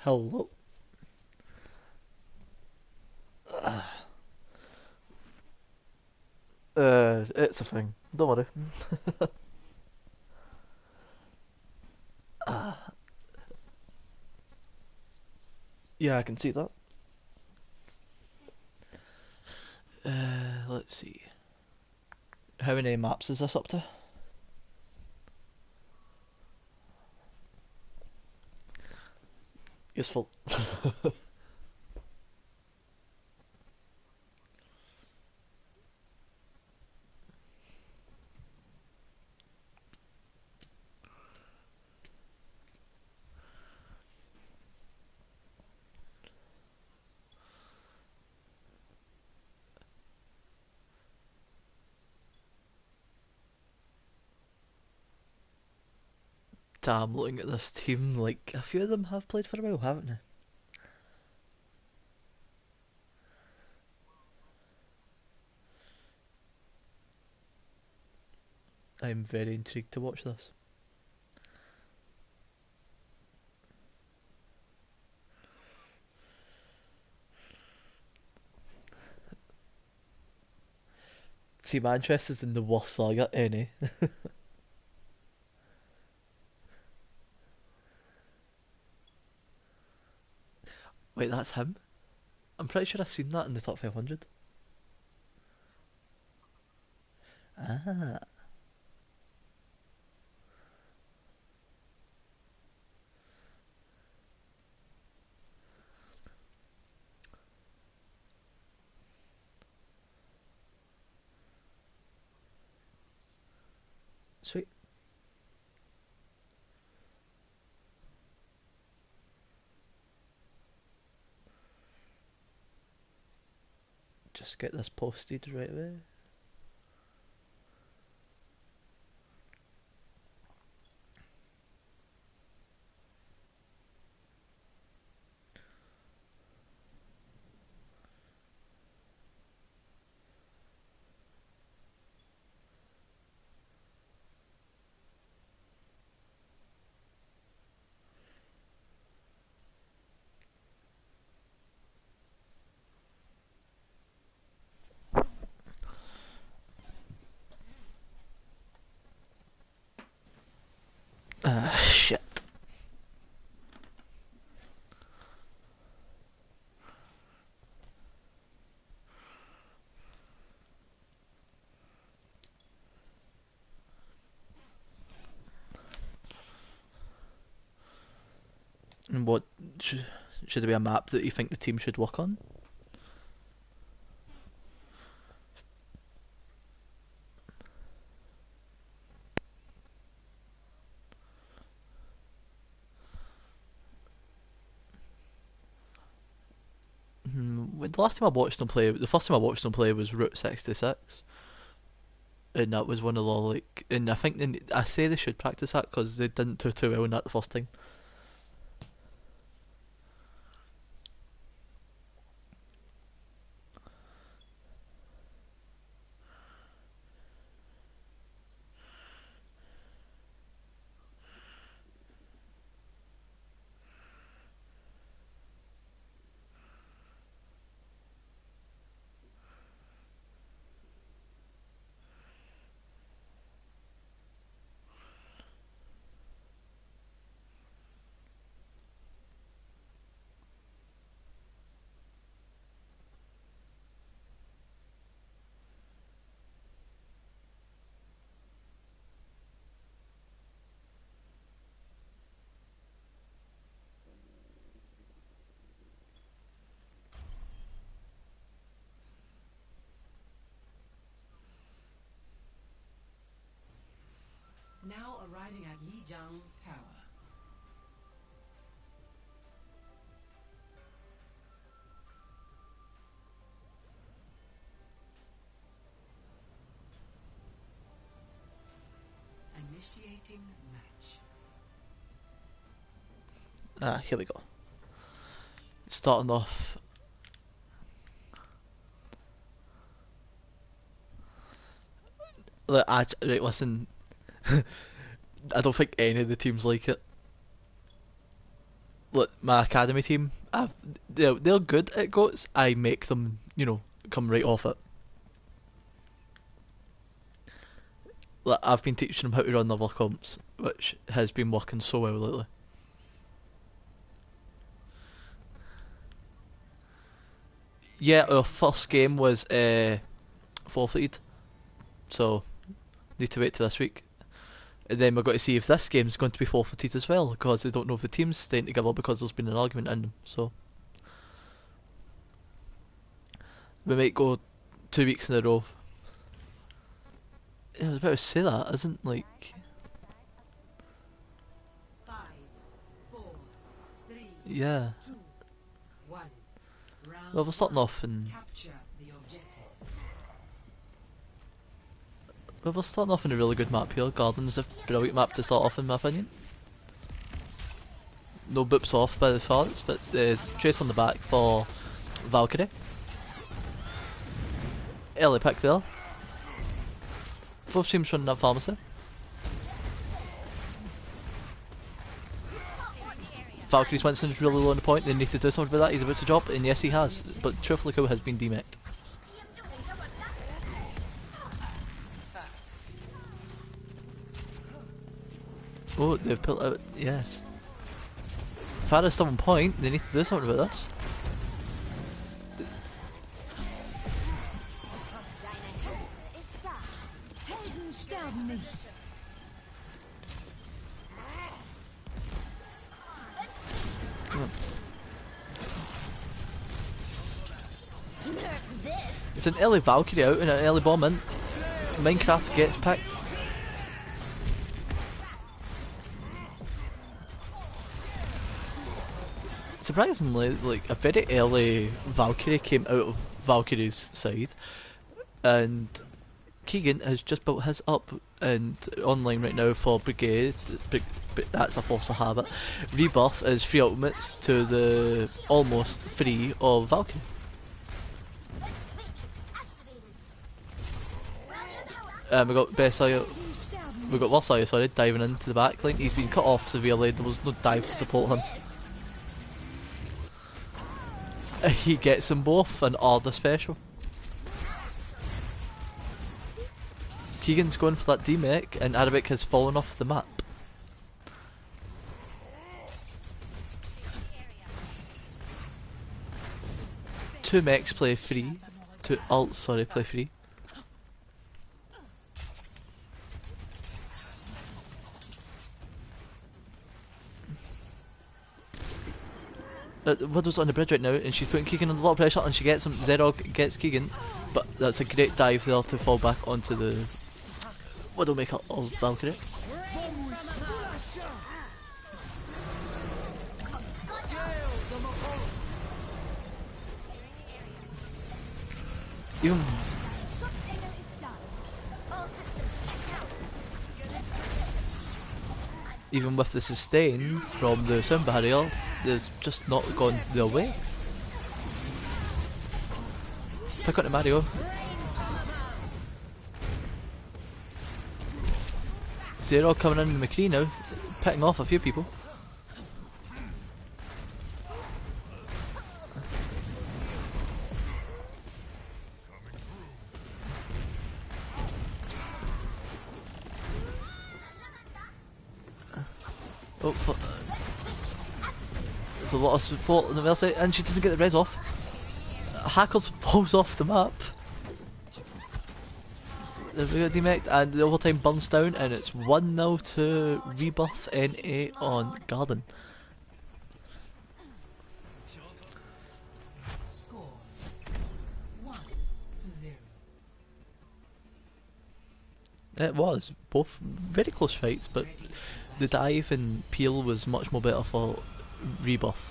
Hello. It's a thing. Don't worry. Uh, yeah, I can see that. Let's see. How many maps is this up to? Useful. Damn, looking at this team, like a few of them have played for a while, haven't they? I'm very intrigued to watch this. See, my interest is in the worst saga, NA. Wait, that's him? I'm pretty sure I've seen that in the top 500. Ah, sweet. Just get this posted right away. Ah, shit. And what should there be a map that you think the team should work on? When the last time I watched them play, the first time I watched them play was Route 66, and that was one of the like, and I think I say they should practice that because they didn't do too well in that the first time. Now arriving at Lijiang Tower. Initiating match. Ah, here we go. Starting off. Right, listen. I don't think any of the teams like it. look, my academy team, they're good at goats. I make them, you know, come right off it. Like, I've been teaching them how to run their comps, which has been working so well lately. Yeah, our first game was forfeited, so need to wait till this week. And then we're going to see if this game's going to be forfeited as well, because they don't know if the team's staying together because there's been an argument in them. So we might go 2 weeks in a row. Yeah, I was about to say that, isn't like. 5, 4, 3, Yeah. 2, 1. Round Well, we're starting 1. off in. Capture the objective. Well, we're starting off in a really good map here. Garden's a brilliant map to start off, in my opinion. No boops off by the front, but Trace on the back for Valkyrie. Early pick there. Both teams running that pharmacy. Valkyrie's Winston's really low on the point, they need to do something about that, he's about to drop, and yes he has, but truthfully Cool has been demeched. Oh, they've pulled out, yes. Farah's still on point, they need to do something about this. It's an early Valkyrie out and an early bomb in. Minecraft gets picked. Surprisingly, like a very early Valkyrie came out of Valkyrie's side, and Keegan has just built his up and online right now for Brigade. That's a force of habit. Rebirth is 3 ultimates to the almost 3 of Valkyrie. We got Bessia, we got Versailles, sorry, diving into the back line. He's been cut off severely, there was no dive to support him. He gets them both and order special. Keegan's going for that D-mech and Arabic has fallen off the map. Two mechs play free. Two alts, sorry, play free. Widow's on the bridge right now and she's putting Keegan under a lot of pressure and she gets him. Zerog gets Keegan, but that's a great dive there to fall back onto the Widowmaker of Valkyrie. Even with the sustain from the sound barrier, there's just not gone their way. Pick up the Mario. Zero coming in the McCree now, picking off a few people. Oh, there's a lot of support on the Mercy, and she doesn't get the res off. Hackles falls off the map. There's a demect, and the overtime burns down, and it's 1-0 to Rebirth NA on Garden. Score 1-0. It was both very close fights, but the dive and peel was much more better for Rebirth.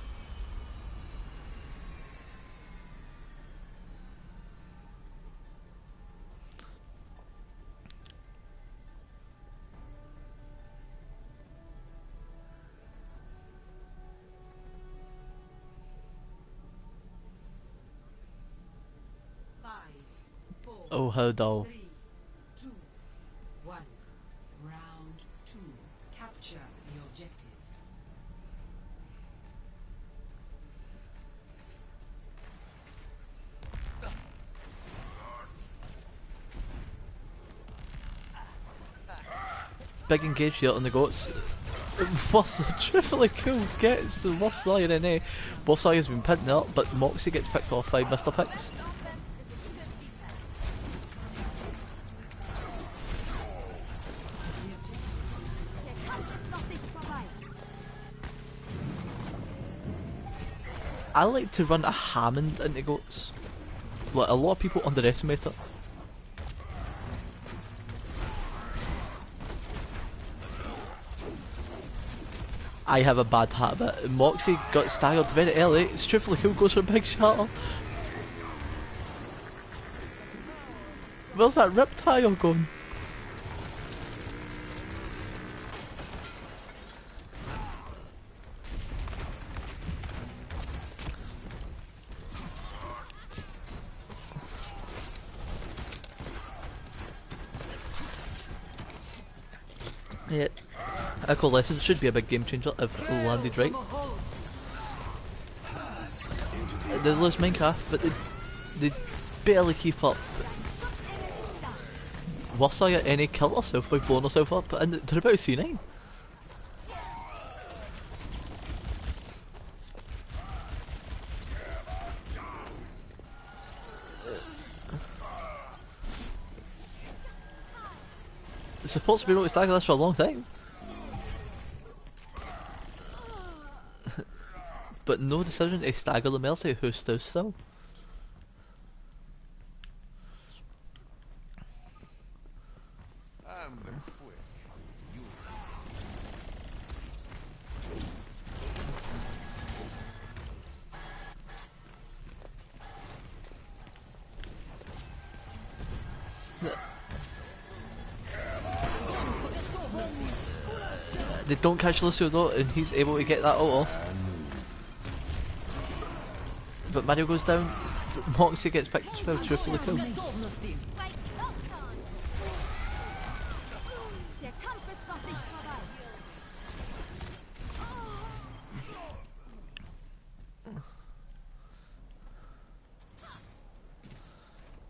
Oh, how dull. 3, 2, 1. Round 2. Capture the objective. big engage here on the goats. What's truthfully cool gets the worst Zarya in NA. Both Zarya's been pinned up, but Moxie gets picked off by Mr. Picks. I like to run a Hammond into goats. Like, a lot of people underestimate it. I have a bad habit. Moxie got staggered very early. It's truthfully cool, goes for a big shatter. Where's that Riptile going? Yeah, Echo-Lesson should be a big game changer if landed right. They lose Minecraft, but they barely keep up. Worst Zarya NA killed herself by blowing herself up, and they're about C9. The support's been able to stagger this for a long time. But no decision to stagger the Mercy, who stood still. They don't catch Lucio though, and he's able to get that ult off. But Mario goes down, Moxie gets picked as well, truthfully cool.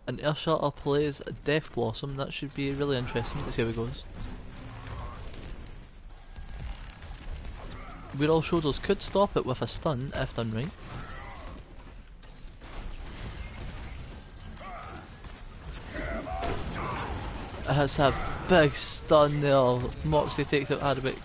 And Earthshatter plays Death Blossom, that should be really interesting to see how it goes. We're all shoulders could stop it with a stun if done right. It's a big stun there. Moxie takes out Arabic.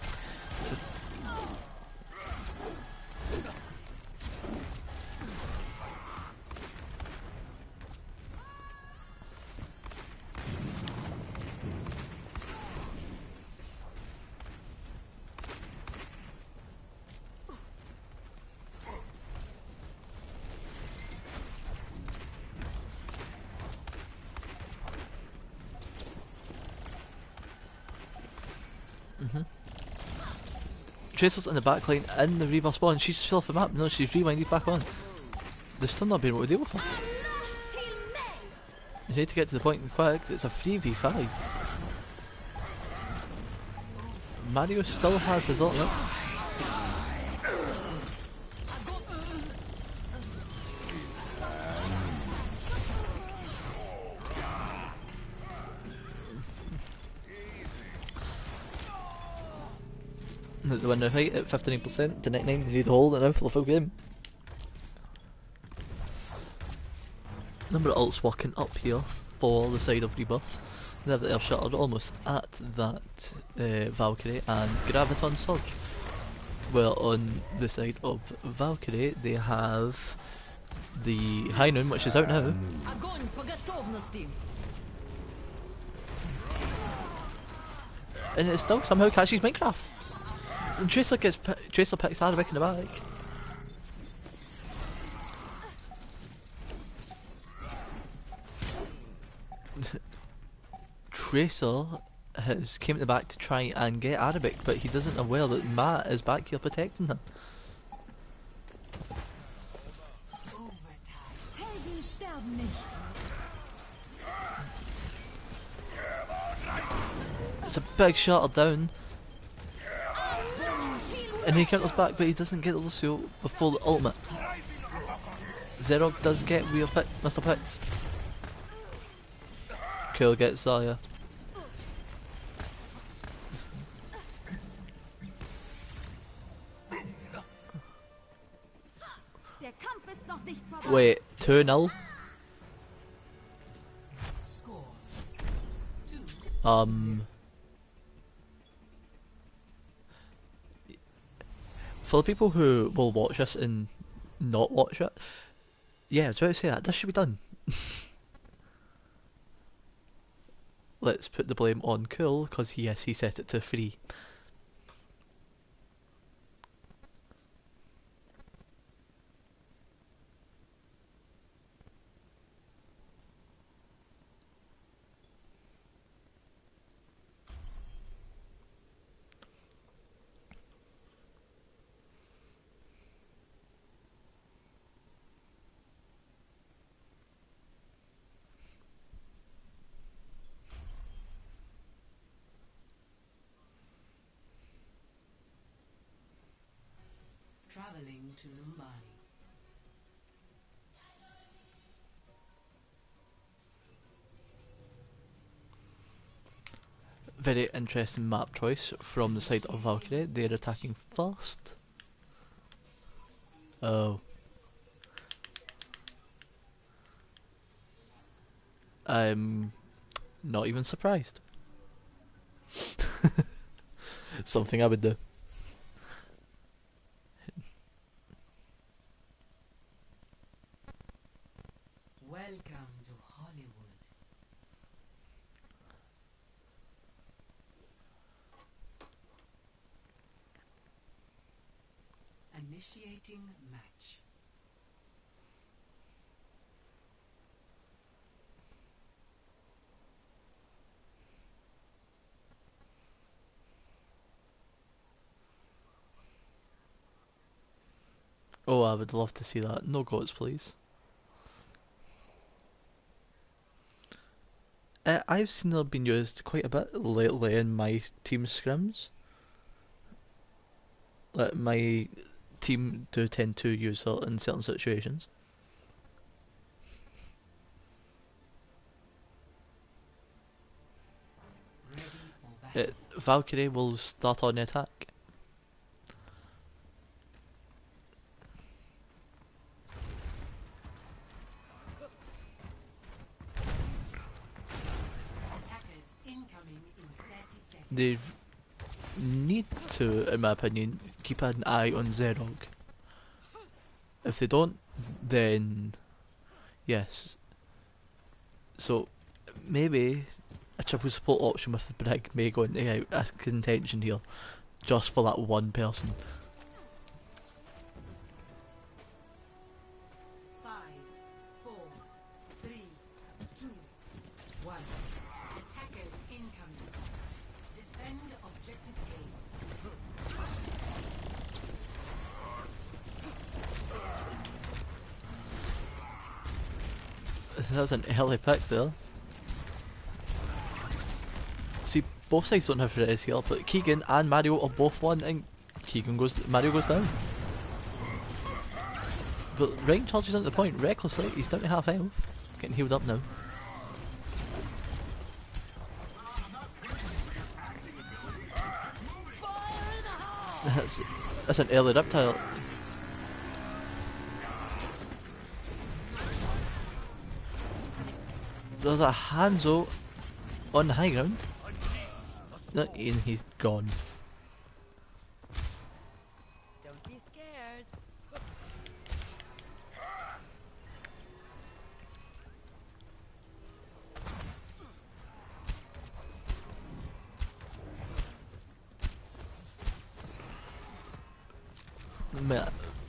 Tracer's in the backline in the Rebirth spawn. She's still off the map. No, she's rewinded back on. They've still not been able to deal with her. They need to get to the point quick. It's a 3v5. Mario still has his ultimate. The winner height at 59% to 99, they need to hold it now for the full game. Number of ults working up here for the side of Rebirth. They have the Earthshatter almost at that Valkyrie and Graviton Surge. Well, on the side of Valkyrie they have the High Noon, which is out now. And it still somehow catches Minecraft. And Tracer picks Arabic in the back. Tracer has came to the back to try and get Arabic, but he doesn't aware that Matt is back here protecting him. It's a big shutter down. And he counters back, but he doesn't get the Lucio before the ultimate. Zerog does get Mr. Picks. Cool gets Zarya. Wait, 2-0? Score. 2. For the people who will watch this and not watch it, yeah, I was about to say that. This should be done. Let's put the blame on Cool, because yes, he set it to 3. Traveling to Mumbai. Very interesting map choice from the side of Valkyrie. They're attacking first. Oh. I'm not even surprised. Something I would do. Welcome to Hollywood. Initiating match. Oh, I would love to see that. No goats, please. I've seen it being used quite a bit lately in my team scrims. My team do tend to use it in certain situations. Ready for battle. Valkyrie will start on the attack. Attackers incoming in 30 seconds. They need to, in my opinion, keep an eye on Zerog. If they don't, then yes. So maybe a triple support option with the Brig may go into a contention here, just for that one person. 5, 4, 3, 2, 1. Attackers incoming. Defend objective A. That was an early pick there. See, both sides don't have Freddy's here, but Keegan and Mario are both one, and Mario goes down. But Rank charges into the point recklessly. He's down to half health, getting healed up now. That's an early reptile. There's a Hanzo on the high ground. No, and he's gone. Don't be scared.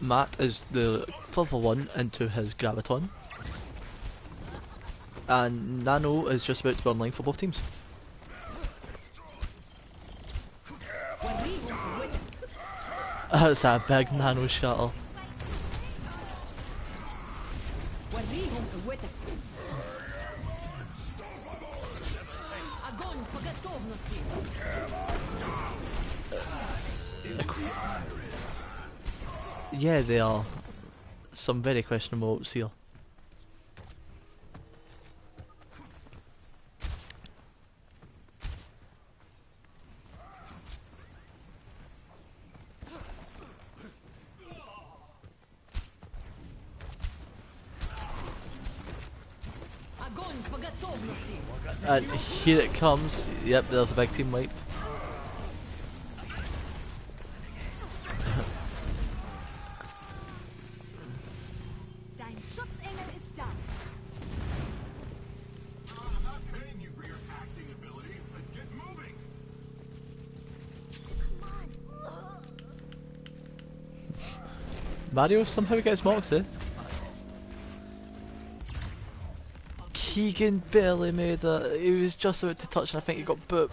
Matt is the level 1 into his Graviton. And Nano is just about to be online for both teams. That's a big Nano shuttle. Yeah, they are. Some very questionable ops here. And here it comes. Yep, there's a big team wipe. Dein Schutzengel ist da. I'm not paying you for your acting ability. Let's get moving. Mario somehow gets Moxie. Keegan barely made it. He was just about to touch and I think he got booped.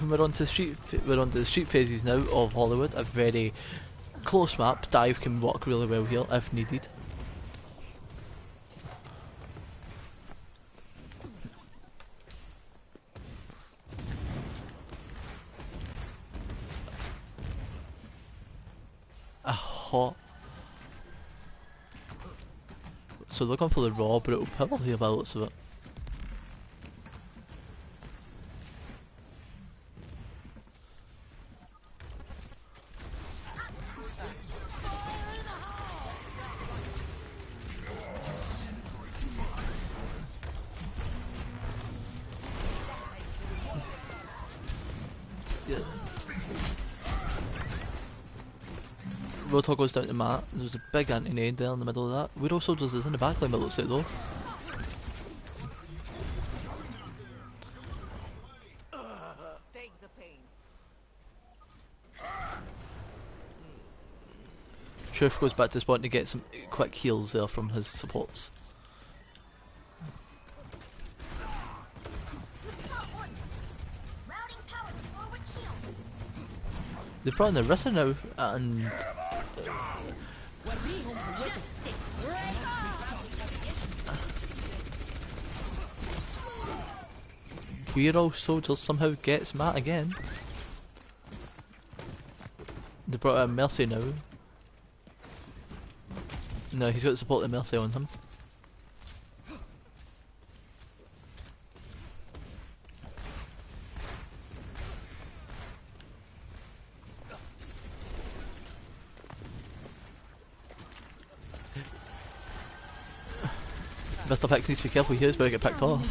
We're on to the street phases now of Hollywood. A very close map. Dive can work really well here if needed. A hot. So looking for the raw, but it'll probably have outlets of it. Yeah. Roadhog goes down to Matt. There's a big anti-nade there in the middle of that. Weirdo Soldiers is in the backline, but looks like though. Take the pain. Truth goes back to spawn to get some quick heals there from his supports. They've brought in the Rissa now, and Hero Soldiers somehow gets Matt again. They brought out Mercy now. No, he's got to support the Mercy on him. Mr. Pix needs to be careful here, he's about to get picked off.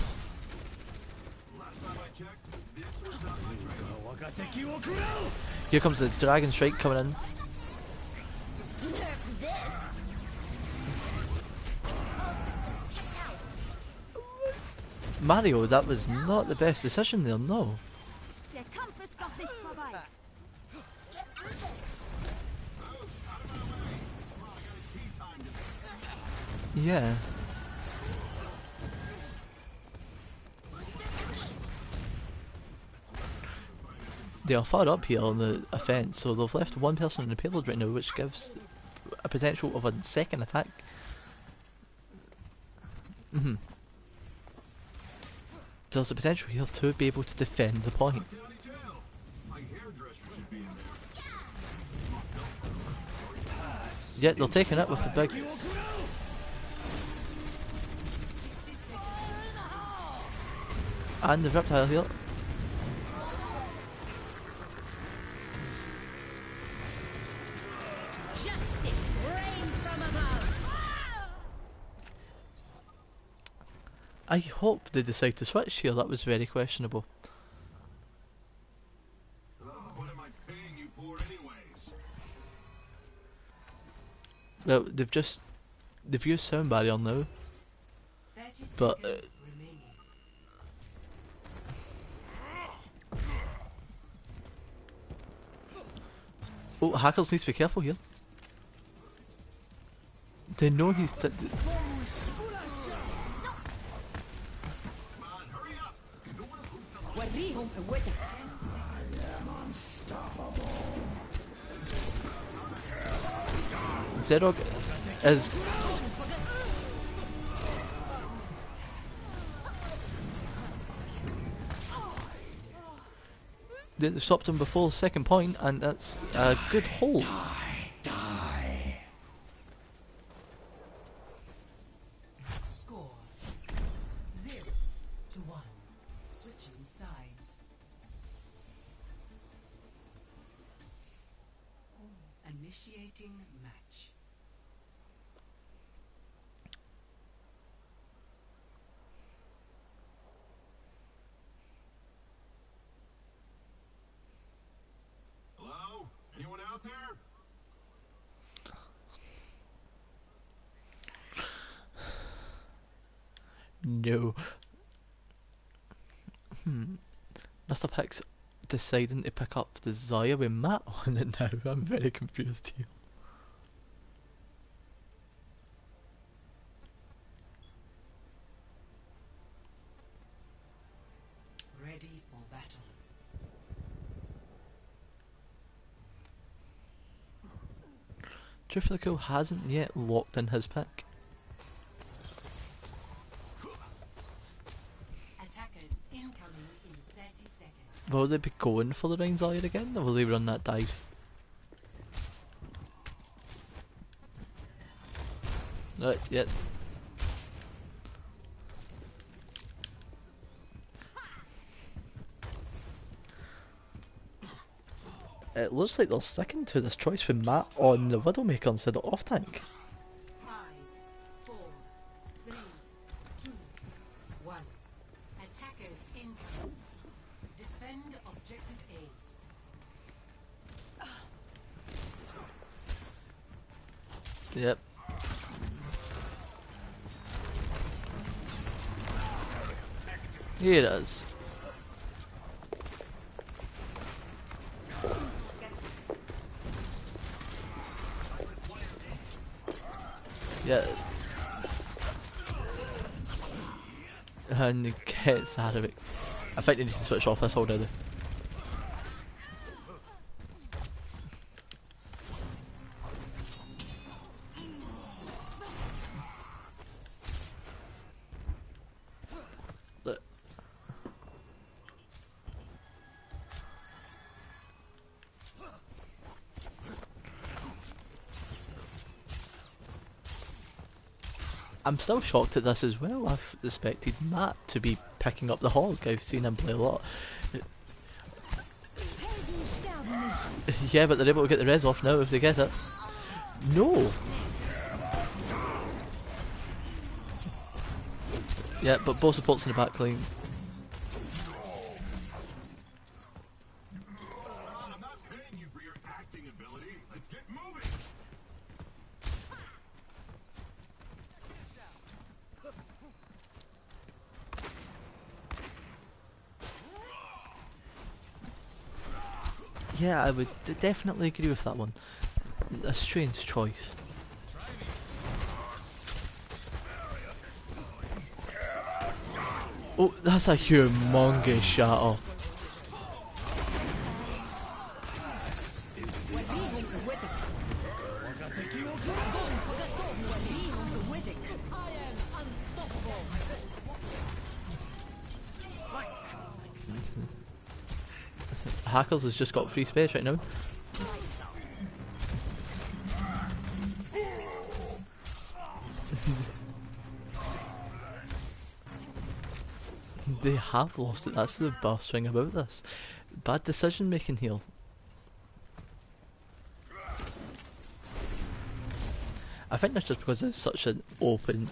Here comes the Dragon Strike coming in. Mario, that was not the best decision there, no. Der Kampf ist noch nicht vorbei. Yeah. They are far up here on the offence, so they've left one person in the payload right now, which gives a potential of a second attack. There's a potential here to be able to defend the point. Yeah, they're taking it with the big... And the reptile here. Justice reigns from above. I hope they decide to switch here, that was very questionable. What am I paying you for anyways? Well, they've used sound barrier now, 30 but seconds remaining. oh, Hackers needs to be careful here. They know he's... Zerog is... They stopped him before the second point, and that's a good hold. Score 0-1. Switching sides. Initiating match. No. Mr. Pick's deciding to pick up the Zaya with Matt on it now. I'm very confused here. Ready for battle. Triflico hasn't yet locked in his pick. Attackers incoming in 30 seconds. Will they be going for the Reign Zaya again, or will they run that dive? Right, yep. It looks like they're sticking to this choice with Matt on the Widowmaker instead of off tank. 5, 4, 3, 2, 1. Attackers incoming. Defend objective A. Yep. Here it is. Yeah. And he gets out of it. I think they need to switch off this already. Look. I'm still shocked at this as well. I've expected Matt to be picking up the hog. I've seen him play a lot. Yeah, but they're able to get the res off now if they get it. No! Yeah, but both supports in the back line. I'm not paying you for your acting ability. Let's get moving. Yeah, I would definitely agree with that one. A strange choice. Oh, that's a humongous shatter. Hackers has just got free space right now. They have lost it, that's the best thing about this. Bad decision making here. I think that's just because it's such an open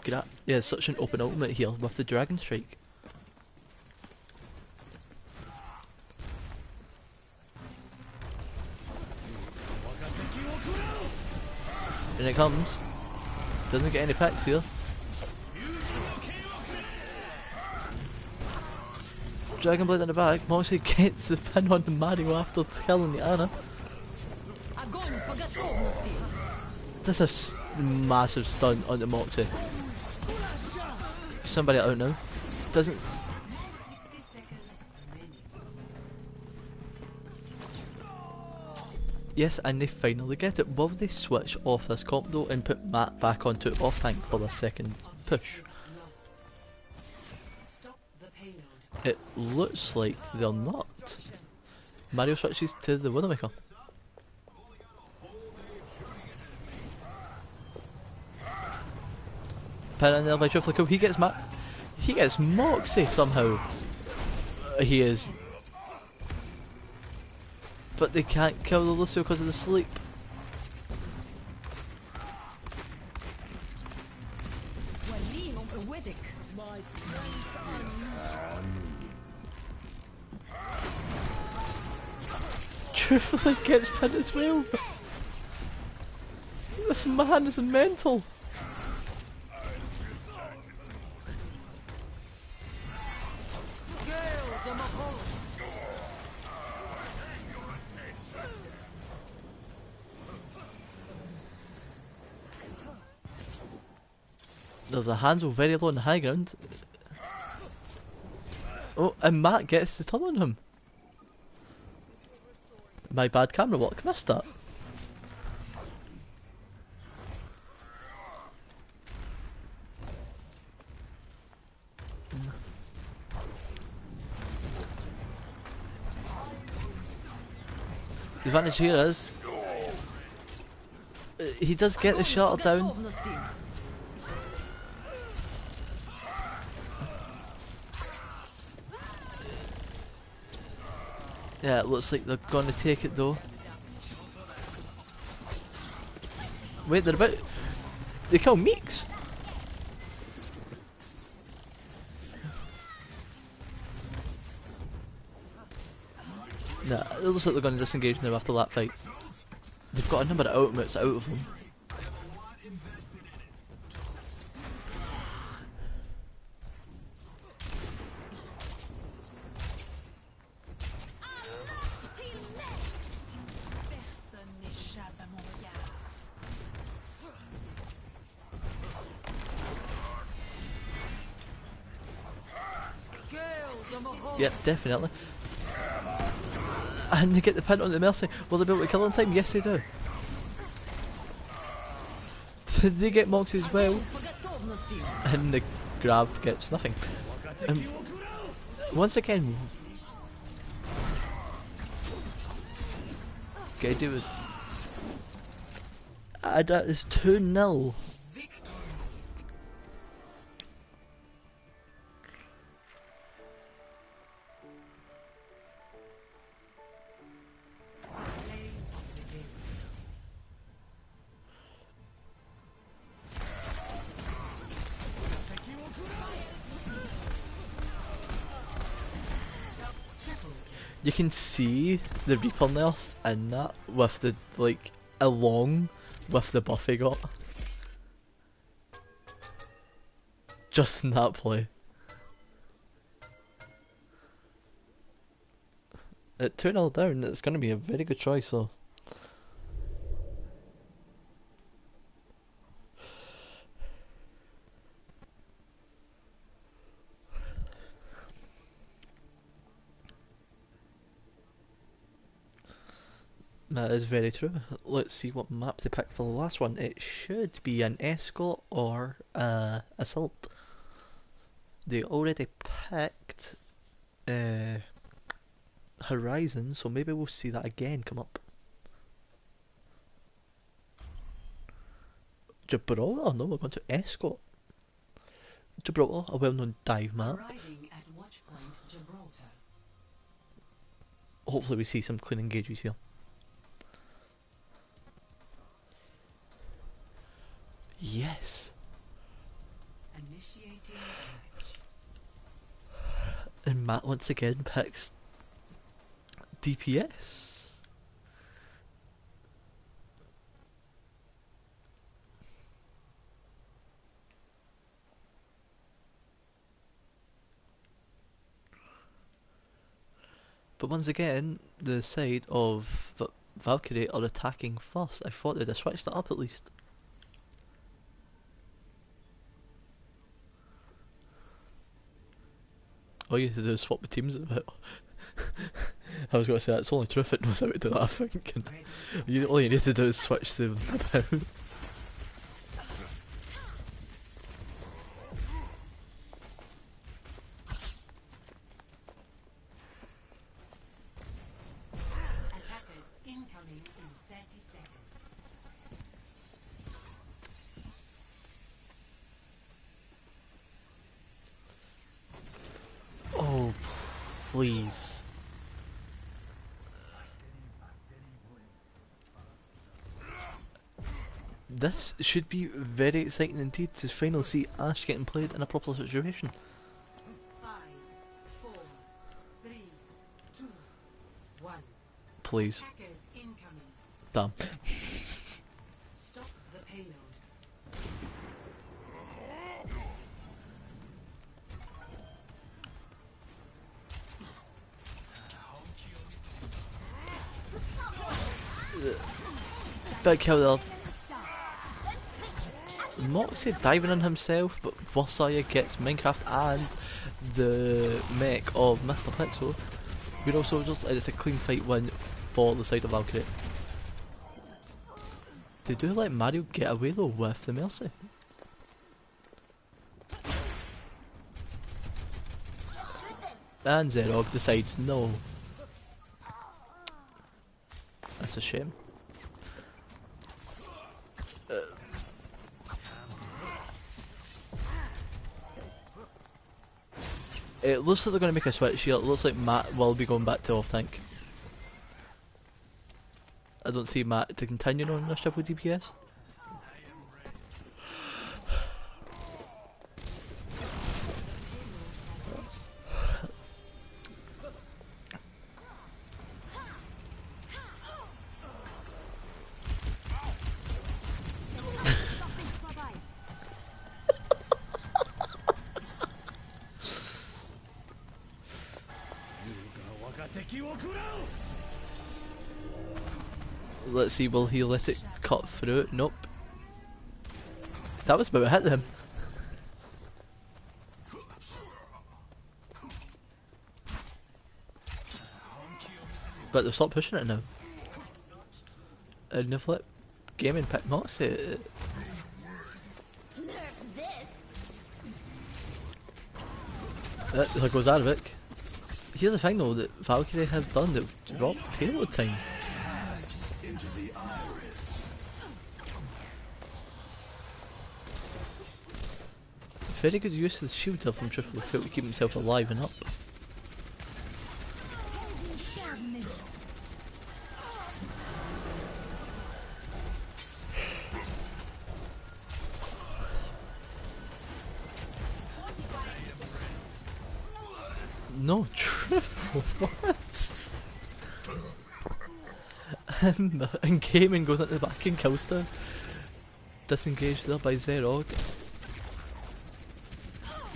such an open ultimate here with the Dragon Strike. And it comes. Doesn't get any picks here. Dragon Blade in the back. Moxie gets the pin on the Mario after killing the Ana. This is a massive stunt on the Moxie. Somebody out now. Doesn't. 60 seconds remaining. Yes, and they finally get it. Will they switch off this comp though and put Matt back onto off tank for the second push? Lost. Stop the payload. It looks like they're not. Mario switches to the Widowmaker. Pin in there by Triflico. He gets He gets Moxie somehow. He is. But they can't kill the Lucio because of the sleep. Truthfully gets pinned as well. This man is mental. There's a Hanzo very low on the high ground. Oh, and Matt gets the turn on him. My bad camera work, missed that. The advantage here is he does get the shutter down. Yeah, it looks like they're gonna take it though. Wait, they're about... They kill Meeks! Nah, it looks like they're gonna disengage now after that fight. They've got a number of ultimates out of them. Yep, definitely. And they get the pin on the Mercy. Will they be able to kill in time? Yes, they do. They get Moxie as well. And the grab gets nothing. Once again, Gedi was... that is 2-0. You can see the Reaper nerf in that with the, like, along with the buff he got. Just in that play. At 2-0 down, it's going to be a very good choice, so. That is very true. Let's see what map they pick for the last one. It should be an escort or assault. They already picked Horizon, so maybe we'll see that again come up. Gibraltar? No, we're going to escort. Gibraltar, a well-known dive map. Arriving at Watchpoint Gibraltar. Hopefully we see some clean engages here. Yes. Initiating match. And Matt once again picks DPS. But once again, the side of Valkyrie are attacking first. I thought they'd have switched it up at least. All you have to do is swap the teams about. I was going to say it's only Truth that knows how to do that, I think. And all you need to do is switch them about. Attackers incoming in 30 seconds. Oh, please. This should be very exciting indeed to finally see Ash getting played in a proper situation. 5, 4, 3, 2, 1. Please. Attackers incoming. Damn. Stop the payload. Big kill there. Moxie diving on himself, but Vossaya gets Minecraft and the mech of Mr. Pixel. Hero Soldiers, and it's a clean fight win for the side of Valkyrie. They do let Mario get away though with the Mercy. And Zerog decides no. That's a shame. It looks like they're going to make a switch here. It looks like Matt will be going back to off tank. I don't see Matt to continue on this triple DPS. Let's see, will he let it cut through it? Nope. That was about to hit him. But they've stopped pushing it now. And they've let Gaming pick Moxie. There goes Arvik. Here's the thing though that Valkyrie have done, they've dropped payload time. Into the iris. Very good use of the shield from Triple Foot to keep himself alive and up. No triple whoops. And Gaming goes into the back and kills them. Disengaged there by Zerog.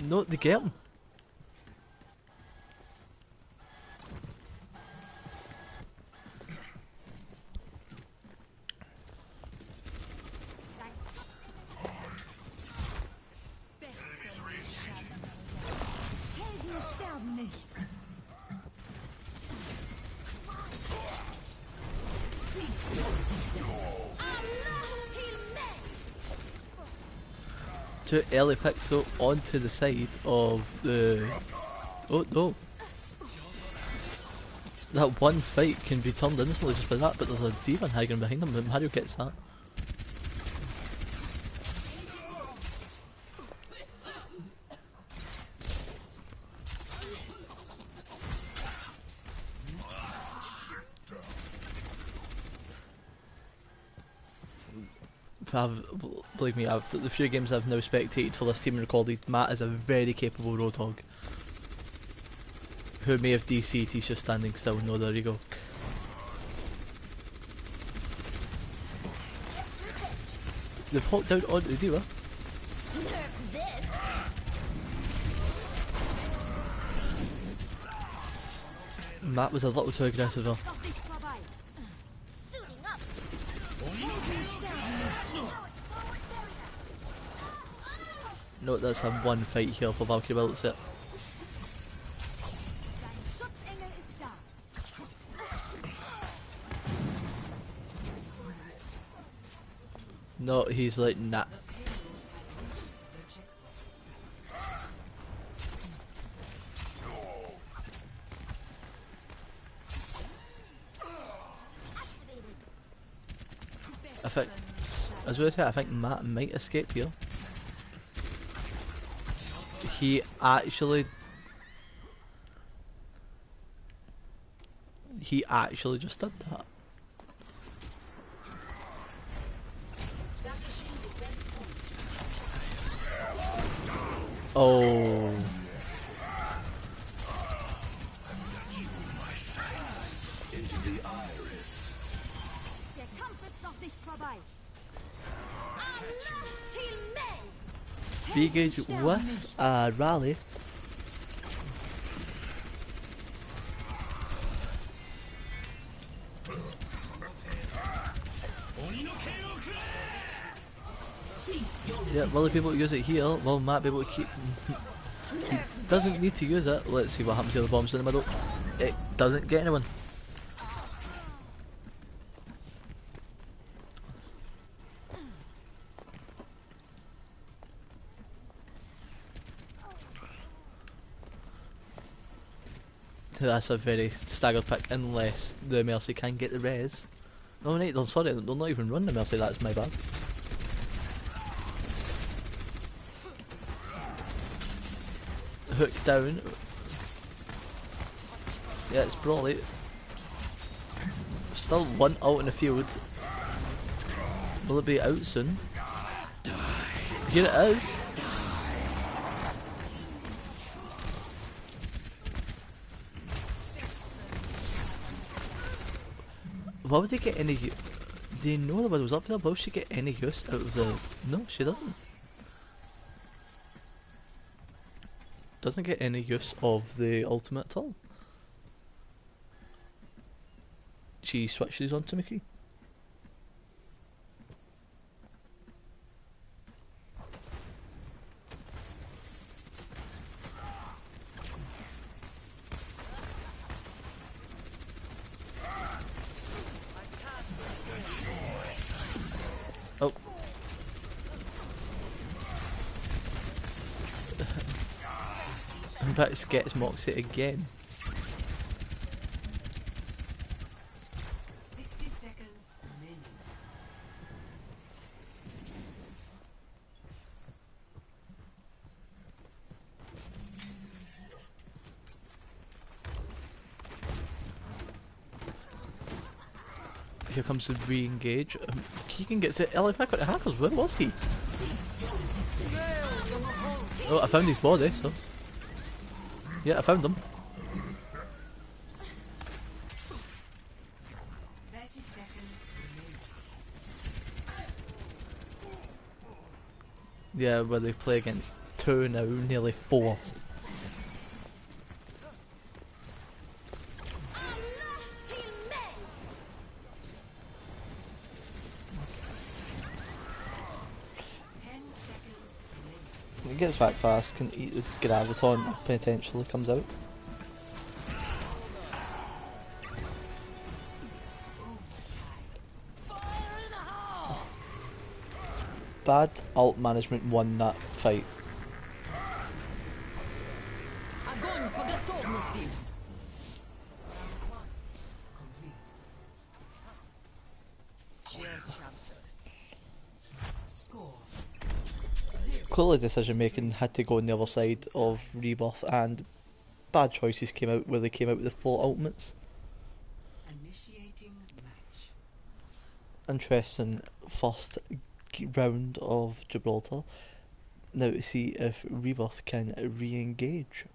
No, they get him. Two early picks up onto the side of the... Oh no. That one fight can be turned instantly just by that, but there's a demon hanging behind him, but Mario gets that. Believe me, the few games I've now spectated for this team and recorded, Matt is a very capable Roadhog. Who may have DC'd, he's just standing still. No, there you go. They've hopped out onto the dealer. Matt was a little too aggressive there. No, that's a one fight here for Valkyrie by the looks of it. No, he's like, nah. I think, I was going to say, I think Matt might escape here. He actually just did that. Oh. I've got you in my sights. Into the iris. Der Kampf ist noch nicht vorbei. Allah till May. Begage with a rally. Yeah, will he be able to use it here? Will Matt be able to keep... He doesn't need to use it. Let's see what happens to the bombs in the middle. It doesn't get anyone. That's a very staggered pick, unless the Mercy can get the res. Oh no, sorry, they'll not even run the Mercy, that's my bad. Hook down. Yeah, it's Brawley. Still one out in the field. Will it be out soon? Here it is. Why would they get any... They know the Widow's up there, but will she get any use out of the... No, she doesn't. Doesn't get any use of the ultimate at all. She switches onto Mickey. Oh. Bax gets Moxie again. 60 seconds remaining. Here comes the re-engage. Keegan gets it early back on the hackers. Where was he? Oh, I found his body, so... Yeah, I found him. 30 seconds remaining. Yeah, where they play against 2 now, nearly 4. It gets back fast, can eat the graviton, potentially comes out. Bad ult management won that fight. Огонь по готовности. Score. Clearly decision making had to go on the other side of Rebirth, and bad choices came out where they came out with the 4 ultimates. Initiating match. Interesting first round of Gibraltar. Now to see if Rebirth can re-engage.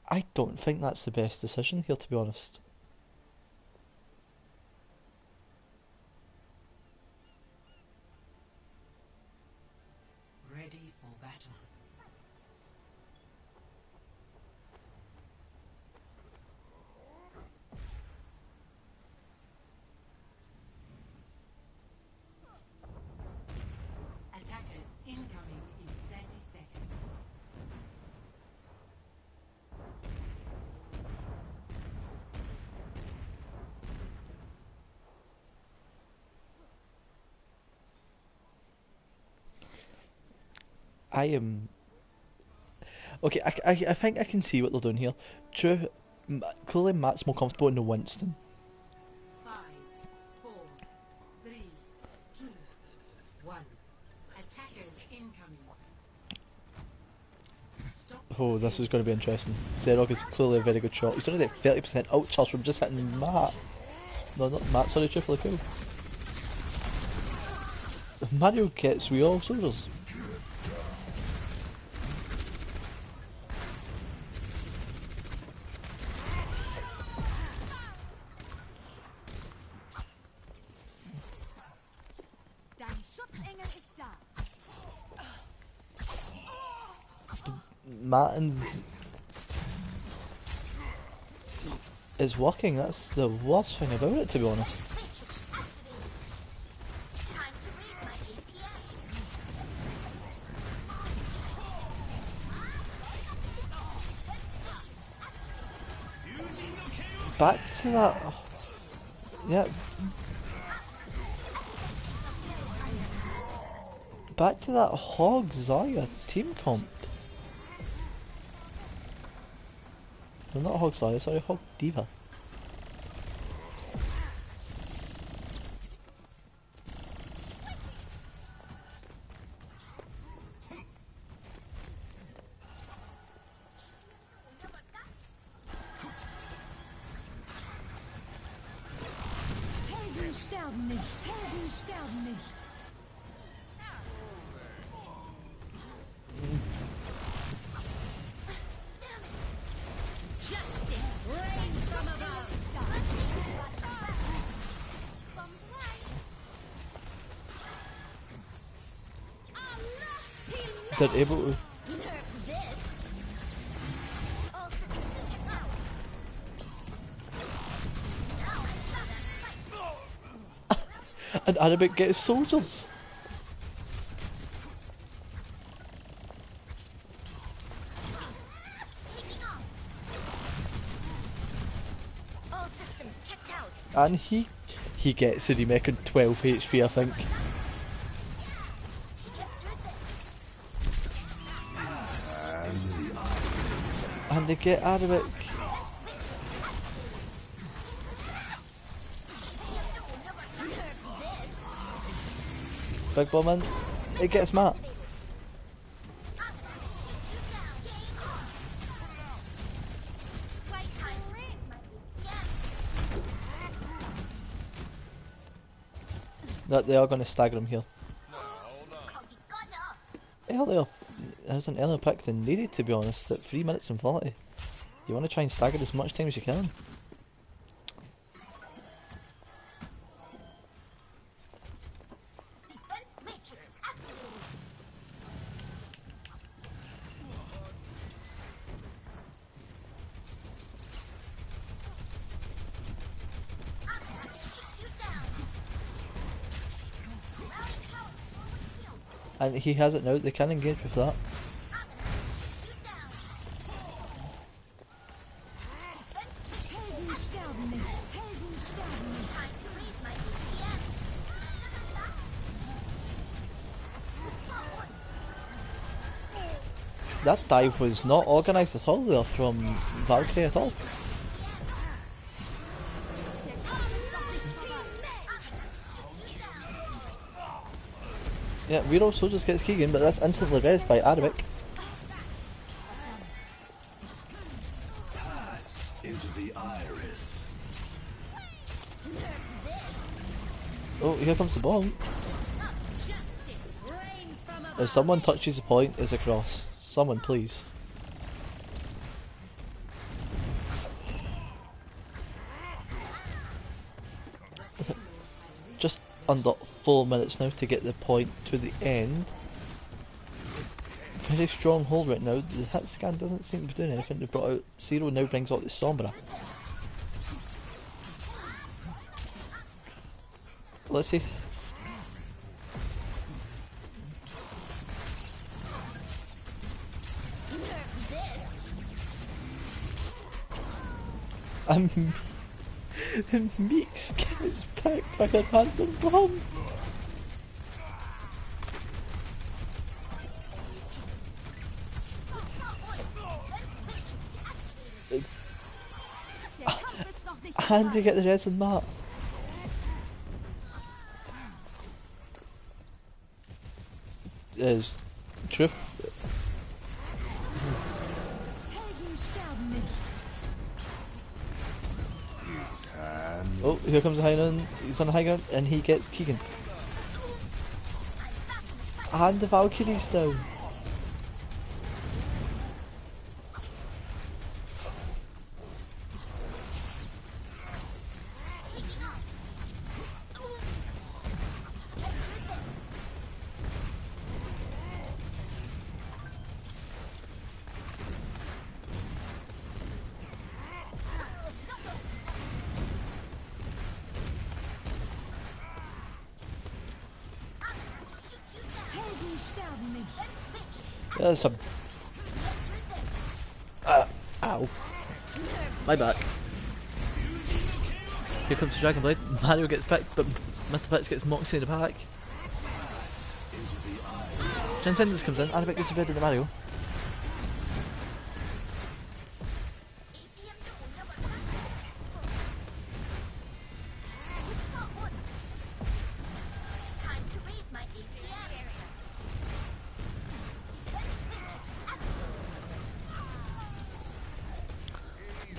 I don't think that's the best decision here, to be honest. Ready for battle. Attackers incoming in 30 seconds. I am... Okay, I think I can see what they're doing here. True, clearly Matt's more comfortable in the Winston. 5, 4, 3, 2, 1. Attackers incoming. Stop. Oh, this is going to be interesting. Zerog is clearly a very good shot. He's only at 30% ult charge from just hitting Matt. No, not Matt, sorry, truthfully cool. Mario gets we all soldiers. Dein Matins is working. That's the worst thing about it, to be honest. Back to that. Yeah. Back to that Hog Zarya team comp. No, not Hog Zarya, sorry, Hog Diva. Helden sterben nicht. Helden sterben nicht. Justice reigns from above. Allah till They're able to. nerf this. All systems check out. And Arabic gets soldiers. All systems checked out. And he gets it, he making 12 HP, I think. And they get Arabic. Big bomb in. It gets Matt. That they are going to stagger him here. Earlier, it was an earlier pick than needed, to be honest. At 3 minutes and 40, you want to try and stagger as much time as you can. And he has it now, they can engage with that. Helden sterben nicht. Helden sterben nicht. That dive was not organised at all there from Valkyrie at all. Yeah, Weir also just gets Keegan, but that's instantly rezzed by Arabic. Pass into the iris. Oh, here comes the bomb. Justice reigns from above. If someone touches the point, it's a cross. Someone, please. Just under 4 minutes now to get the point to the end. Very strong hold right now. The hit scan doesn't seem to be doing anything. They brought out Zero, now brings out the Sombra. Let's see. Meeks gets picked by a random bomb. And they get the res on that. Is truth. Helden sterben nicht. It's hand. Oh, here comes the high ground. He's on the high ground and he gets Keegan. And the Valkyrie's down. sterben nicht. That's a... Ow. My back. Here comes the Dragon Blade. Mario gets picked, but Mr. Pitts gets Moxie in the back. Transcendence comes in. Arabic gets rid of the Mario.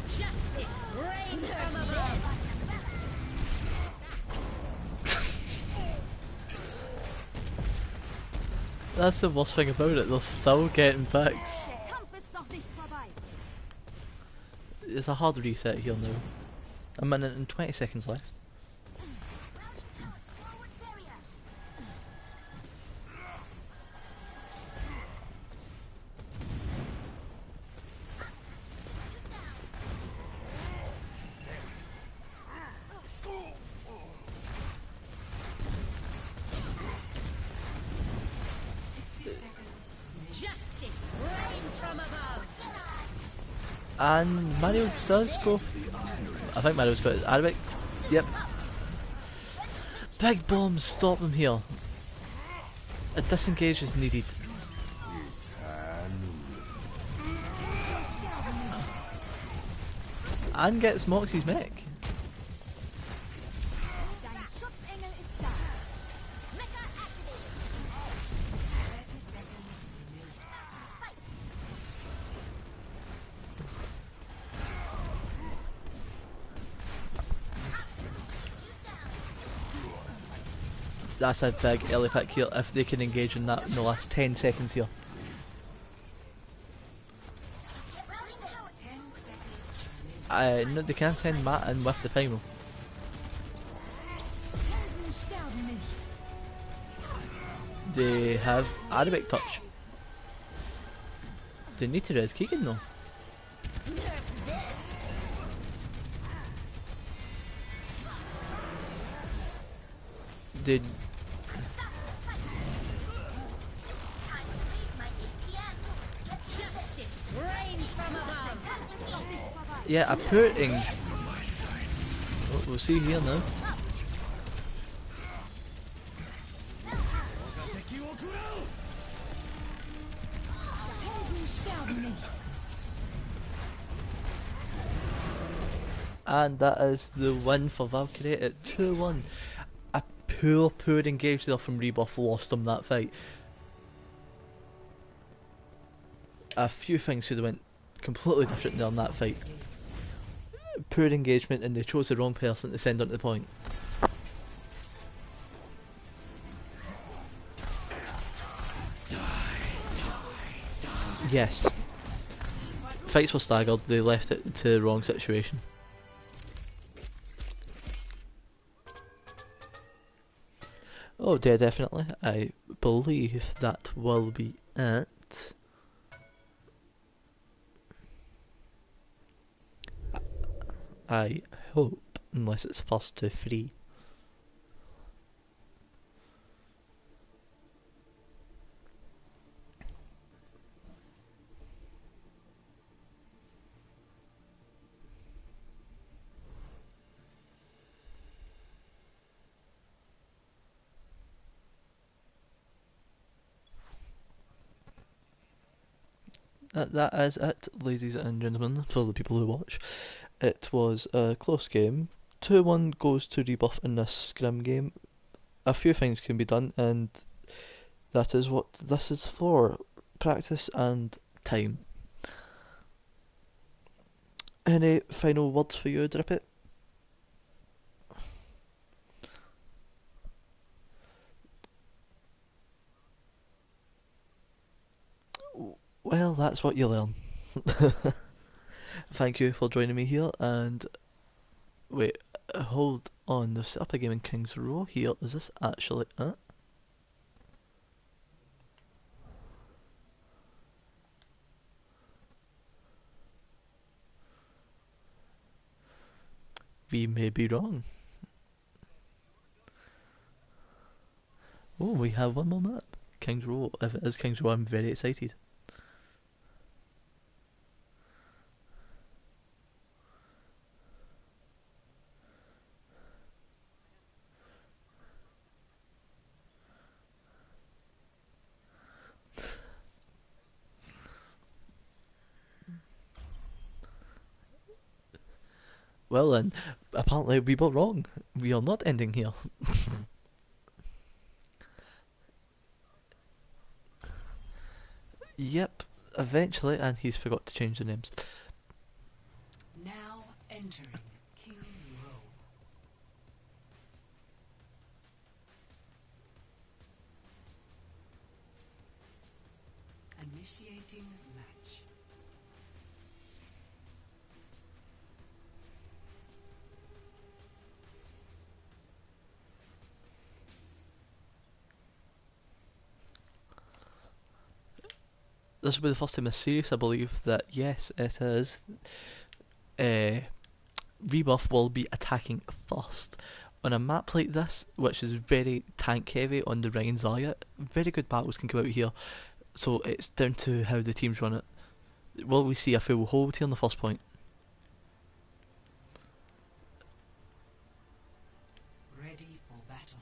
Justice reigns from above. That's the worst thing about it, they're still getting picks. Der Kampf ist noch nicht vorbei. It's a hard reset here now. A minute and 20 seconds left. Justice reigns from above. And Mario does go. I think Mario's got his Arabic. Yep. Big bombs stop them here. A disengage is needed. And gets Moxie's mech. Dein Schutzengel ist da. Mecha activate. 30 seconds remaining. That's a big early pick here if they can engage in that in the last 10 seconds here. 10 seconds remaining. No, they can send Matt in with the final. Helden sterben nicht. They have Arabic touch. They need to res Keegan though. They Justice reigns from above. yeah, a putting. Oh, we'll see here now. Helden sterben nicht. And that is the win for Valkyrie at 2-1. A poor engage there from Rebirth lost them that fight. A few things should have went completely different there in that fight. Poor engagement, and they chose the wrong person to send onto the point. Yes. Fights were staggered, they left it to the wrong situation. Oh, yeah, definitely. I believe that will be it. I hope, unless it's first to 3. That is it, ladies and gentlemen, for the people who watch. It was a close game. 2-1 goes to Rebirth in this scrim game. A few things can be done, and that is what this is for. Practice and time. Any final words for you, Drippet? Well, that's what you learn. Thank you for joining me here, and wait, hold on, they've set up a game in King's Row here. Is this actually it? We may be wrong. Oh, we have one more map. King's Row. If it is King's Row, I'm very excited. Well then, apparently we were wrong. We are not ending here. Yep, eventually, and he's forgot to change the names. Now entering King's Row. Initiating match. This will be the first time in series, I believe, that yes, it is. Rebirth will be attacking first. On a map like this, which is very tank heavy on the Ryan Zarya, very good battles can come out here. So it's down to how the teams run it. Will we see a full hold here on the first point? Ready for battle.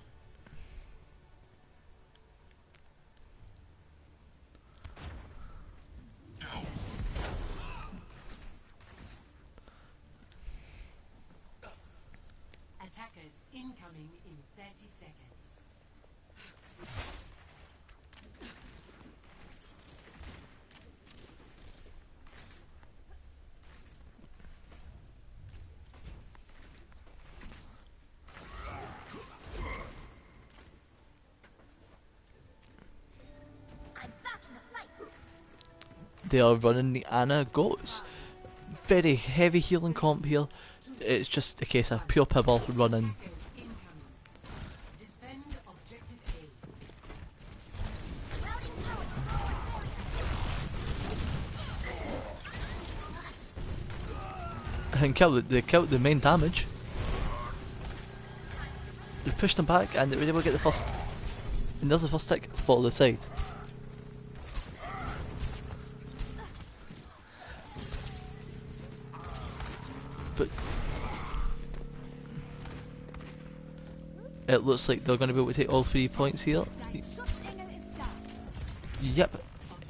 Attackers incoming in 30 seconds. I'm back in the fight. They are running the Ana goats. Very heavy healing comp here. It's just a case of pure pibble running. Attackers incoming. Defend objective And they killed the main damage. They pushed them back and they were able to get the first. And there's the first tick for the side. But it looks like they're going to be able to take all 3 points here. Dein Schutzengel ist da. Yep,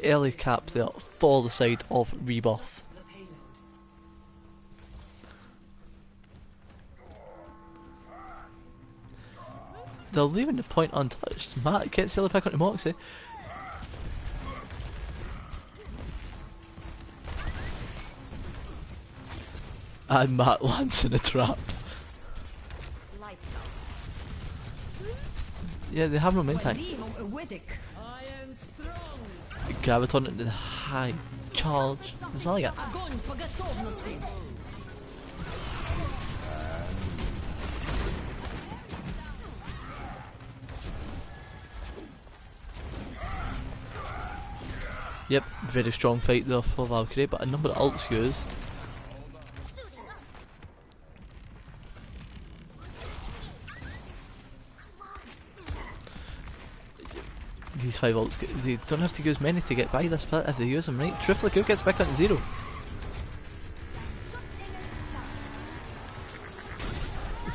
early cap there for the side of Rebirth. the payload. They're leaving the point untouched. Matt gets the early pick onto Moxie. And Matt lands in a trap. Lights Yeah, they have no main tank. I am strong. Graviton into the high charge Zarya. Огонь по готовности. Yep, very strong fight there for Valkyrie, but a number of ults used. These 5 ults, they don't have to use many to get by this bit if they use them right. Triflico gets back onto 0.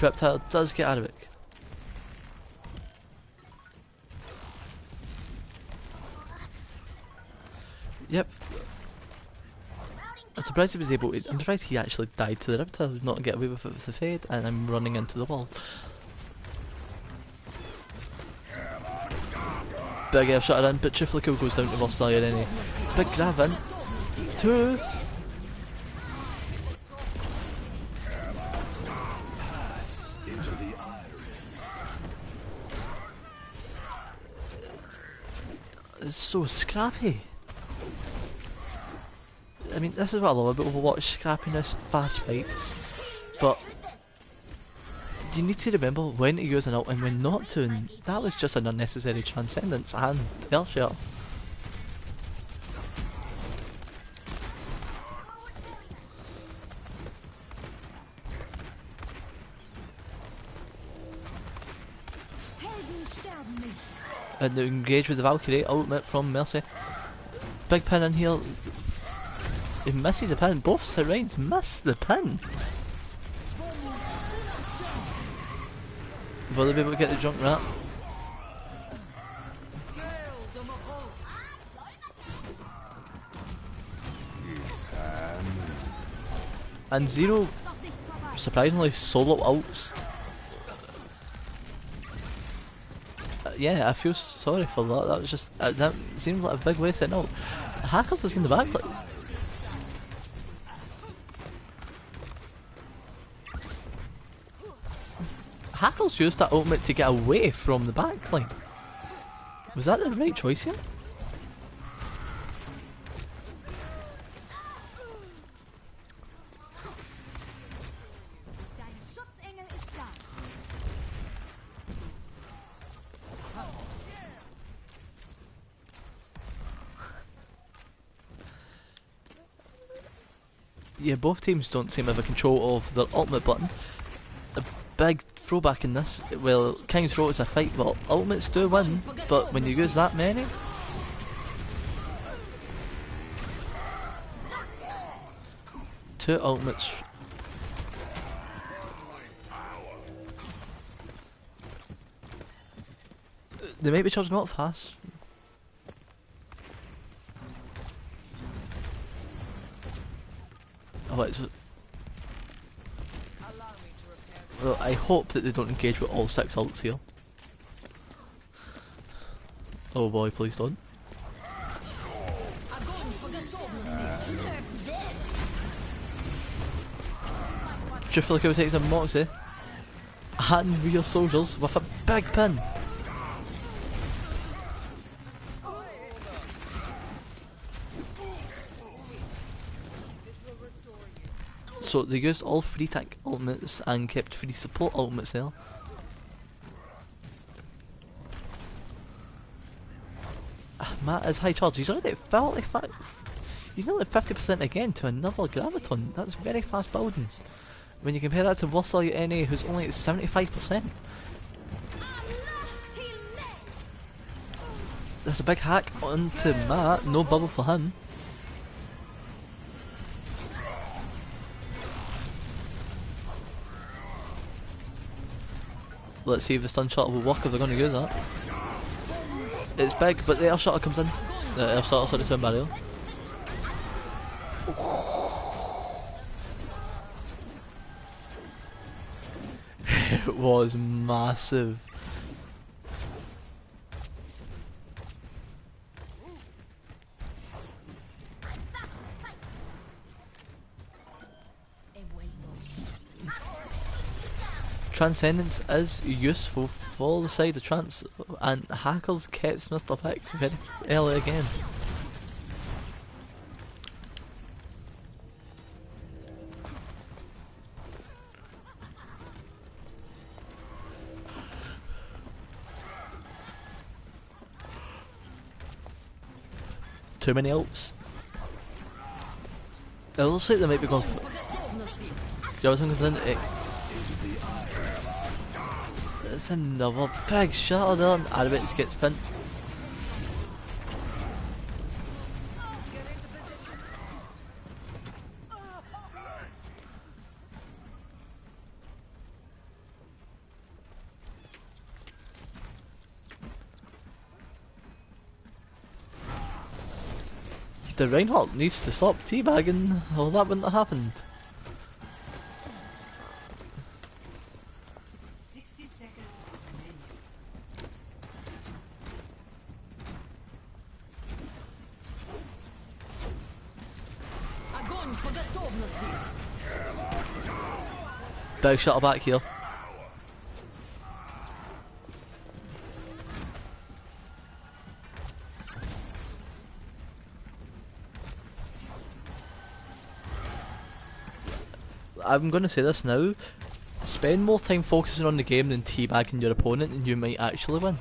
Reptile does get Arabic. Yep. I'm surprised he was able to, I'm surprised he actually died to the Reptile, not get away with it with the Fade, and I'm running into the wall. Big air shot in, but Triflico goes down to Versailles anyway. Big grab in. 2. Into the iris. It's so scrappy. I mean, this is what I love about Overwatch, scrappiness, fast fights. But you need to remember when to use an ult and when not to, and that was just an unnecessary transcendence and airshot. Helden sterben nicht. And they engage with the Valkyrie ultimate from Mercy. Big pin in here. He misses the pin. Both sides miss the pin. Will they be able to get the junk rat? And Zero, surprisingly, solo ults. Yeah, I feel sorry for that. That was just that seemed like a big waste of ult. Hackers is in the back. Like, Hackles used that ultimate to get away from the backline. Was that the right choice here? Dein Schutzengel ist da. Yeah, both teams don't seem to have a control of their ultimate button. A big throwback in this. Well, King's Row is a fight, but ultimates do win. But when you use that many, two ultimates. They might be charging up fast. Oh, it's. Well, I hope that they don't engage with all 6 ults here. Oh boy, please don't. Just like I was taking some Moxie and real soldiers with a big pin. So they used all 3 tank ultimates and kept 3 support ultimates there. Matt is high charge. He's already at 45. He's nearly 50% again to another Graviton. That's very fast building. When you compare that to Rebirth NA, who's only at 75%. There's a big hack onto Matt. No bubble for him. Let's see if the stun shot will work if they're going to use that. It's big, but the air shutter comes in. The air shutter, sorry, to barrier. It was massive. Transcendence is useful for the side of Trance, and Hackers gets Mr. Pix very early again. Too many ults. It looks like they might be going for... Graviton comes in, it's another big shatter there, and Arabics gets pinned. The Reinhardt needs to stop teabagging, or that wouldn't have happened. 60 seconds remaining. Огонь по готовности! Big shuttle back here. I'm going to say this now, spend more time focusing on the game than teabagging your opponent and you might actually win.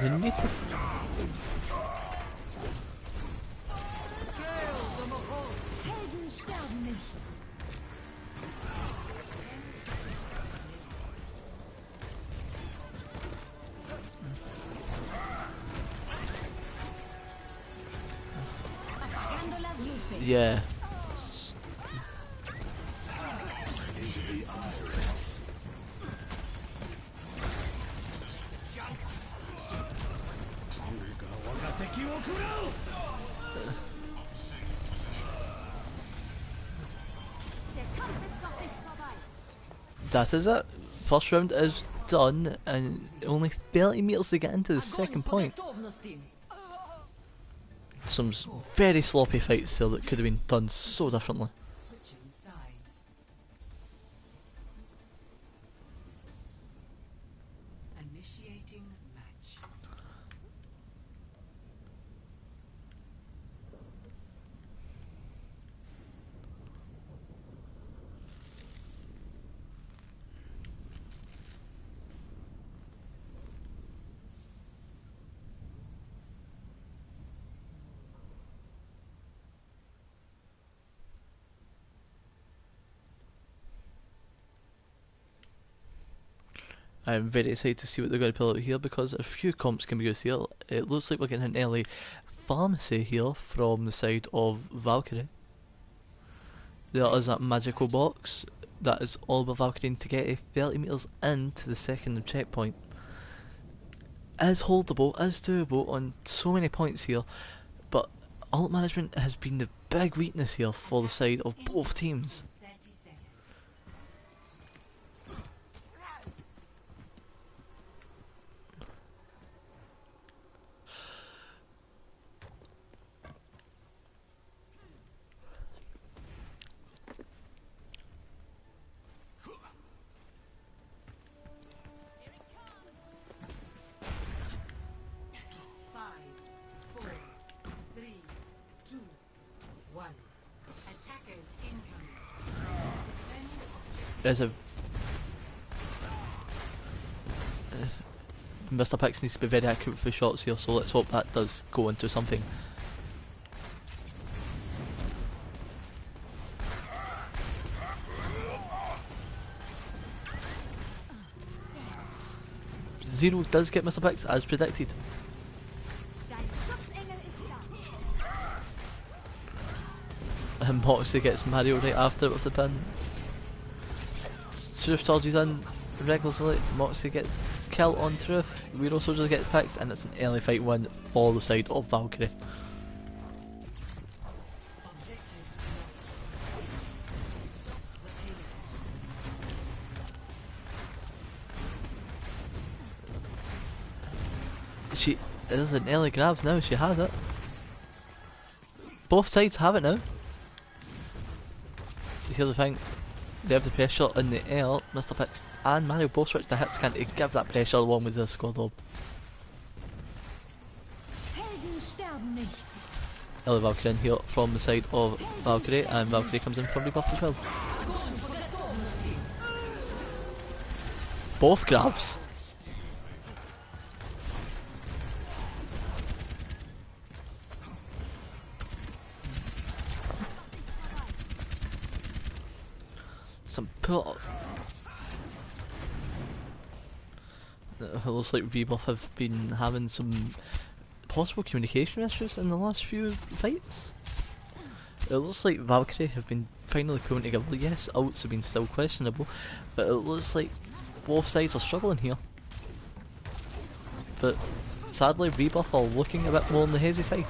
You need to... Helden sterben nicht. Yeah. Into the iris. Der Kampf ist noch nicht vorbei. That is it. First round is done, and only 30 meters to get into the second point. Some very sloppy fights there that could have been done so differently. Switching sides. Initiating match. I'm very excited to see what they're going to pull out here because a few comps can be used here. It looks like we're getting an early pharmacy here from the side of Valkyrie. There is that magical box that is all about Valkyrie to get 30 meters into the second checkpoint. Is holdable, is doable on so many points here, but ult management has been the big weakness here for the side of both teams. 30 seconds. Five, four, three, two, one. Attackers incoming. Defend objective. There's a Mr. Pix needs to be very accurate for shots here, so let's hope that does go into something. Zero does get Mr. Pix as predicted. Dein Schutzengel ist da. And Moxie gets Mario right after it with the pin. Truth charges in regularly. Moxie gets kill on Truth. Hero Soldier gets picked, and it's an early fight win for the side of Valkyrie. Objective lost. Stop the payload. She is an early grab now. She has it. Both sides have it now. Here's the thing. They have the pressure in the air. Mr. Pix and Mario both switch the hit scan to give that pressure along with the squad orb. Helden sterben nicht. Early Valkyrie in here from the side of Valkyrie, and Valkyrie comes in from Rebirth as well. Both grabs. Some pull. It looks like Rebirth have been having some possible communication issues in the last few fights. It looks like Valkyrie have been finally pulling together. Yes, ults have been still questionable, but it looks like both sides are struggling here. But sadly, Rebirth are looking a bit more on the hazy side.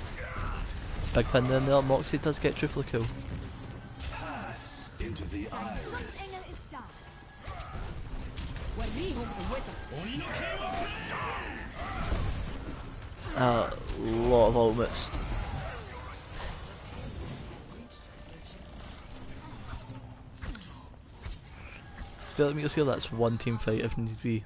Big pin in there. Moxie does get truthfully cool. Pass into the iris. Schutzengel ist da. A lot of ultimates. Let me just hear that's one team fight if need be.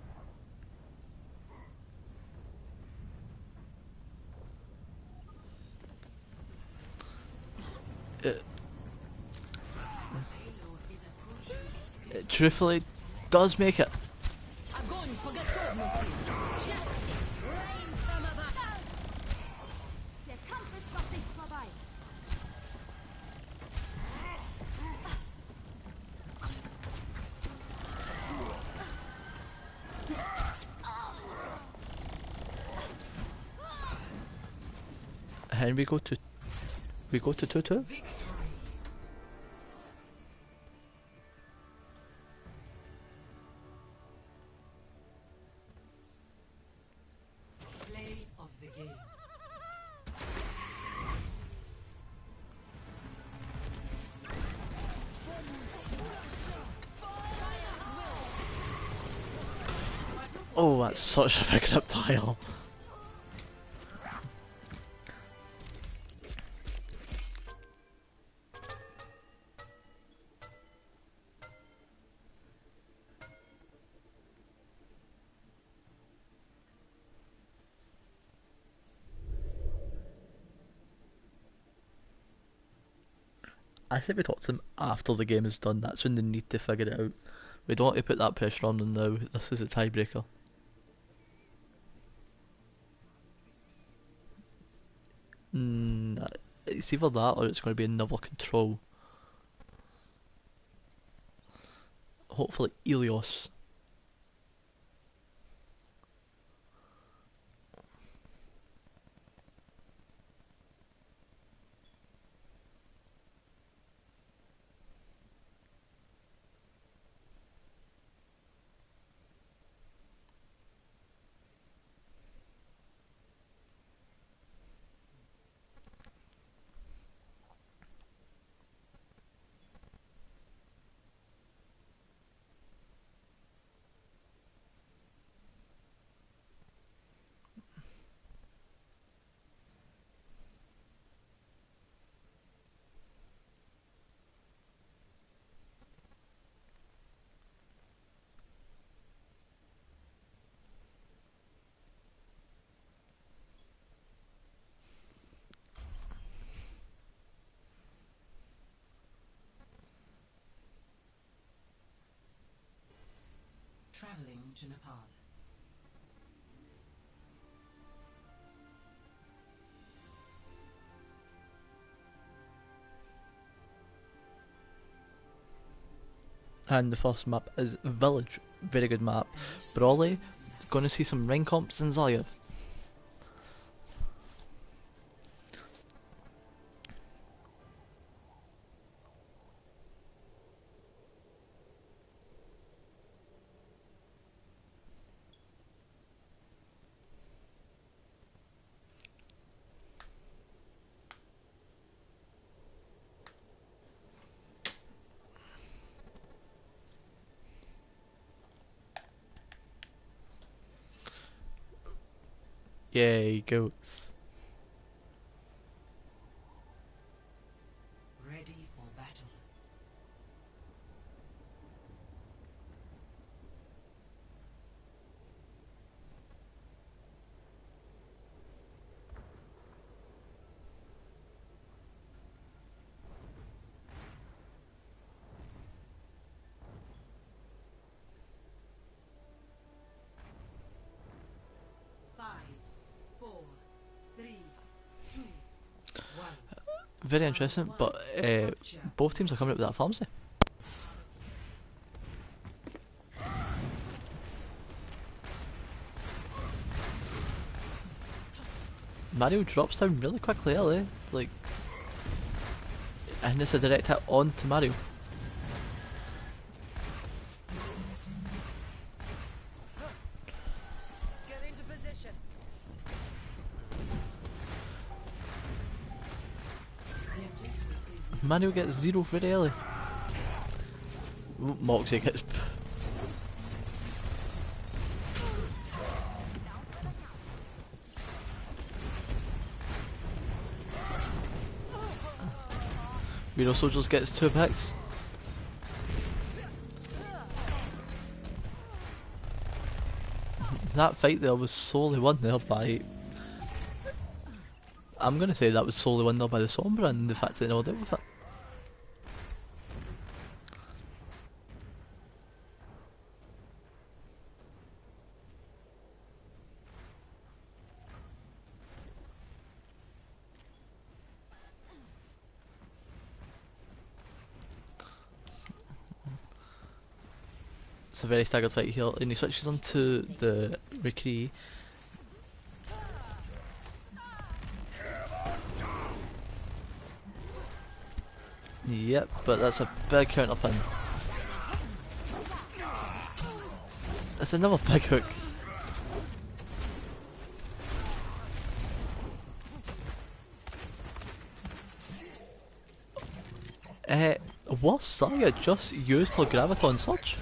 It truthfully does make it. Der Kampf ist noch nicht vorbei. And we go to 2-2. Victory. Oh, that's such a big reptile. I think we talk to them after the game is done. That's when they need to figure it out. We don't want to put that pressure on them now. This is a tiebreaker. It's either that or it's going to be another control. Hopefully Elios. Traveling to Nepal. And the first map is Village. Very good map. Brawley, gonna see some rank comps in Zarya. Yay, goats. Ready for battle. Very interesting, but both teams are coming up with that pharmacy. Mario drops down really quickly early, like, and it's a direct hit on to Mario. Get into position. Mario gets 0 very early. Moxie gets... Hero Soldiers gets 2 picks. That fight there was solely won there by... I'm gonna say that was solely won there by the Sombra and the fact that they all dealt with it. It's a very staggered fight here, and he switches on to the Rikiri. Yep, but that's a big counter pin. That's another big hook. Was Saya just used her Graviton Surge?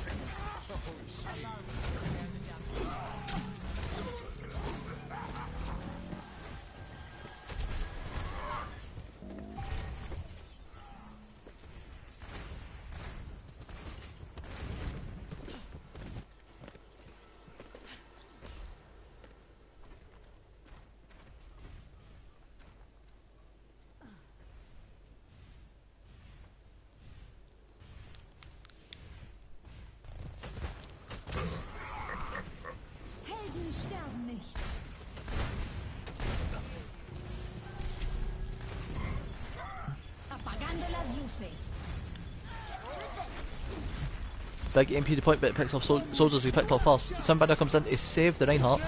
Big MP to point, but it picks off soldiers he picked off first. Somebody comes in to save the Reinhardt,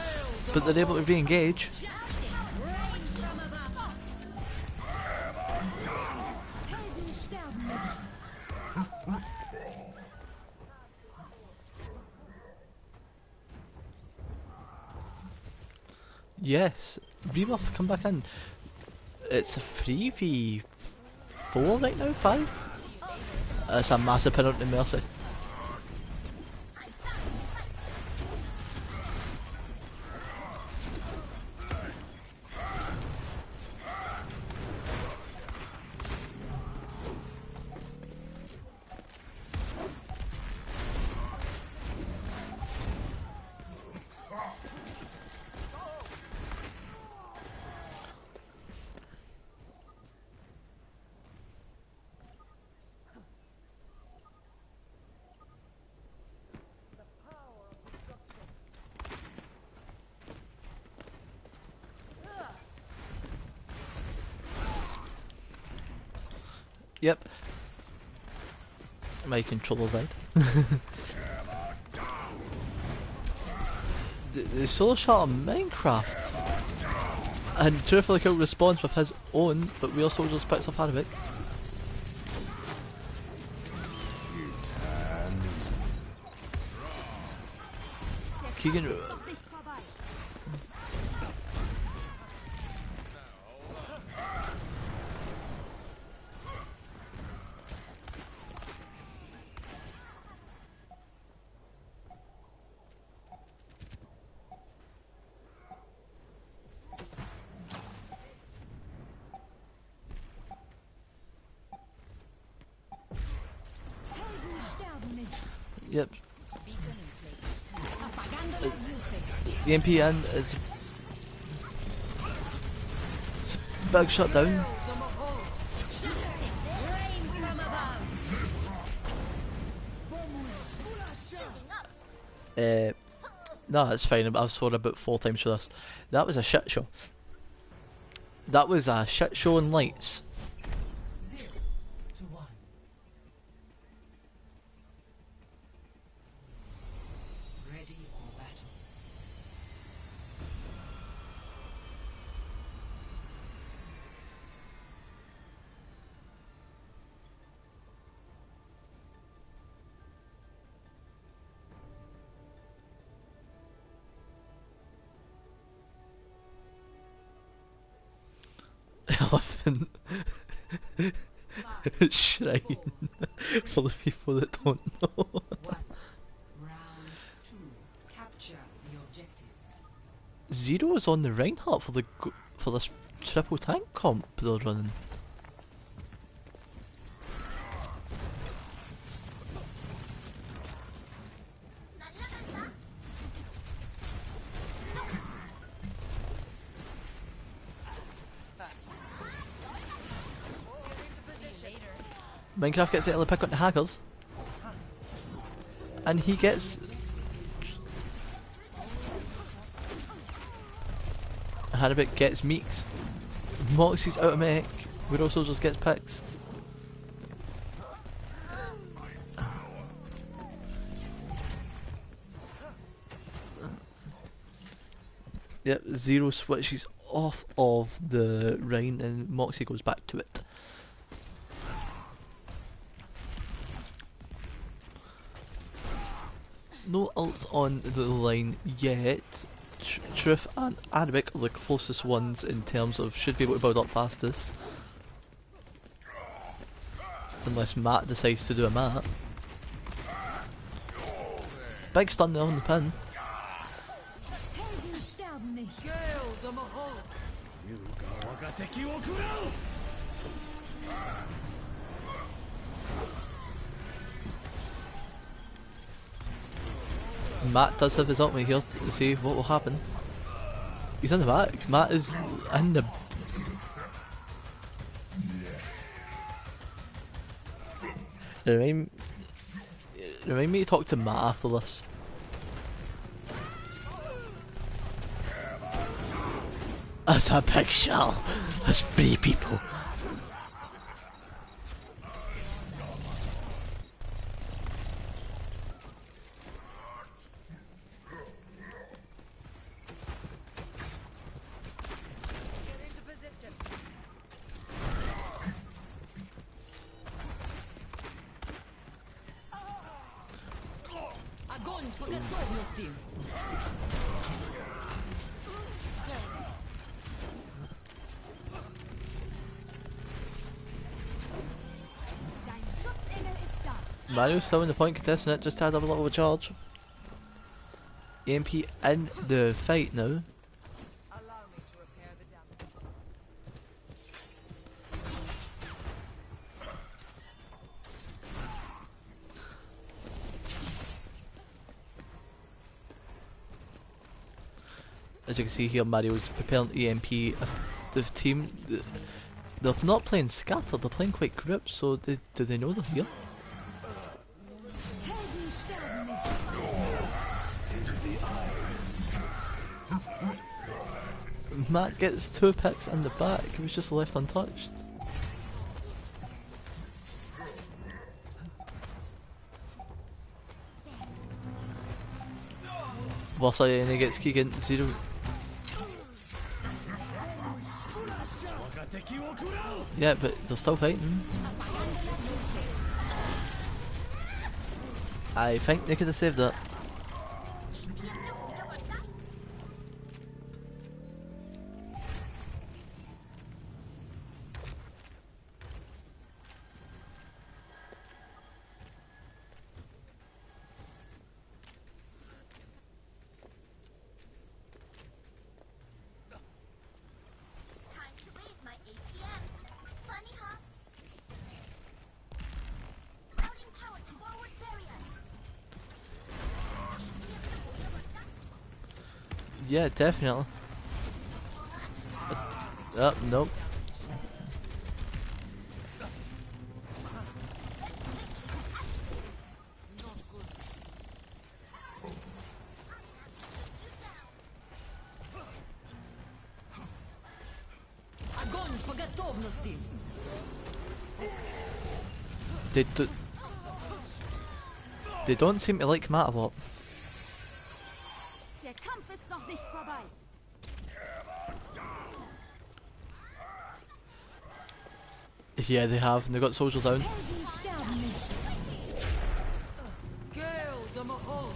but they're able to re-engage. Yes, Rebirth come back in. It's a 3v4 right now, 5? It's a massive penalty to Mercy. Yep. My controller died. the solo shot on Minecraft. And truthfully Kill responds with his own, but Real Soldiers picks off Arabic. Keegan. Yep. The MP in is big shutdown. No, it's fine. I've scored about 4 times for this. That was a shit show. That was a shit show in lights. 0 to 1. Ready for battle. Elephant shrine for the people that don't know. 1. Round 2. Capture the objective. Zero is on the Reinhardt for this triple tank comp they're running. Minecraft gets the early pick on the hackers, and he gets Harabic gets Meeks. Moxie's out of mech. Widow Soldiers gets picks. Yep, Zero switches off of the Rhine and Moxie goes back to it. No ults on the line yet. Truth and Arabic are the closest ones in terms of should be able to build up fastest. Unless Matt decides to do a Matt. Big stun there on the pin. Matt does have his ultimate here to see what will happen. He's in the back. Matt is in the... Remind me to talk to Matt after this. That's a big shell. That's 3 people. Огонь по готовности! Dein Schutzengel ist da. Mario's still in the point contesting it, just had a little charge. EMP in the fight now. Allow me to repair the damage. As you can see here, Mario's preparing EMP. The team, they're not playing scattered, they're playing quite grouped, so do they know they're here? Helden sterben nicht. Into the eyes. Matt gets 2 picks in the back, he was just left untouched. Versailles and he gets Keegan 0. Yeah, but they're still fighting. I think they could have saved that. Time to raise my APM. Funny, huh? Routing power to forward barrier. Yeah, definitely. Nope. Огонь по готовности! They don't seem to like Matt a lot. Der Kampf ist noch nicht vorbei. Yeah, they have, and they got soldiers down. Helden sterben nicht. Kill the Mahal!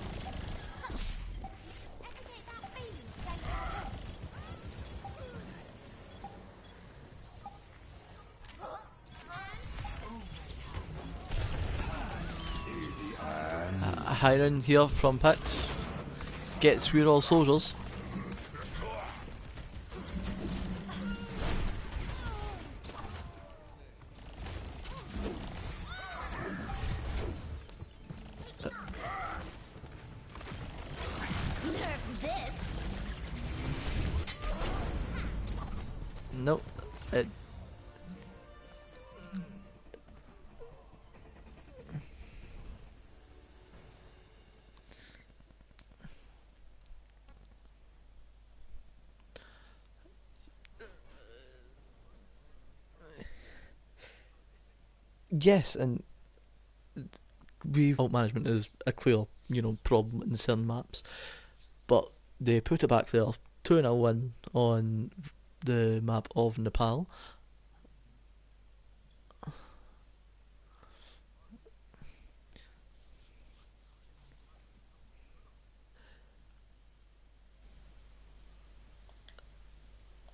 Hiring here from Pix gets We're All Soldiers. Nerf this. Nope. Yes, and fault management is a clear, problem in certain maps, but they put it back there, 2-0 win on the map of Nepal,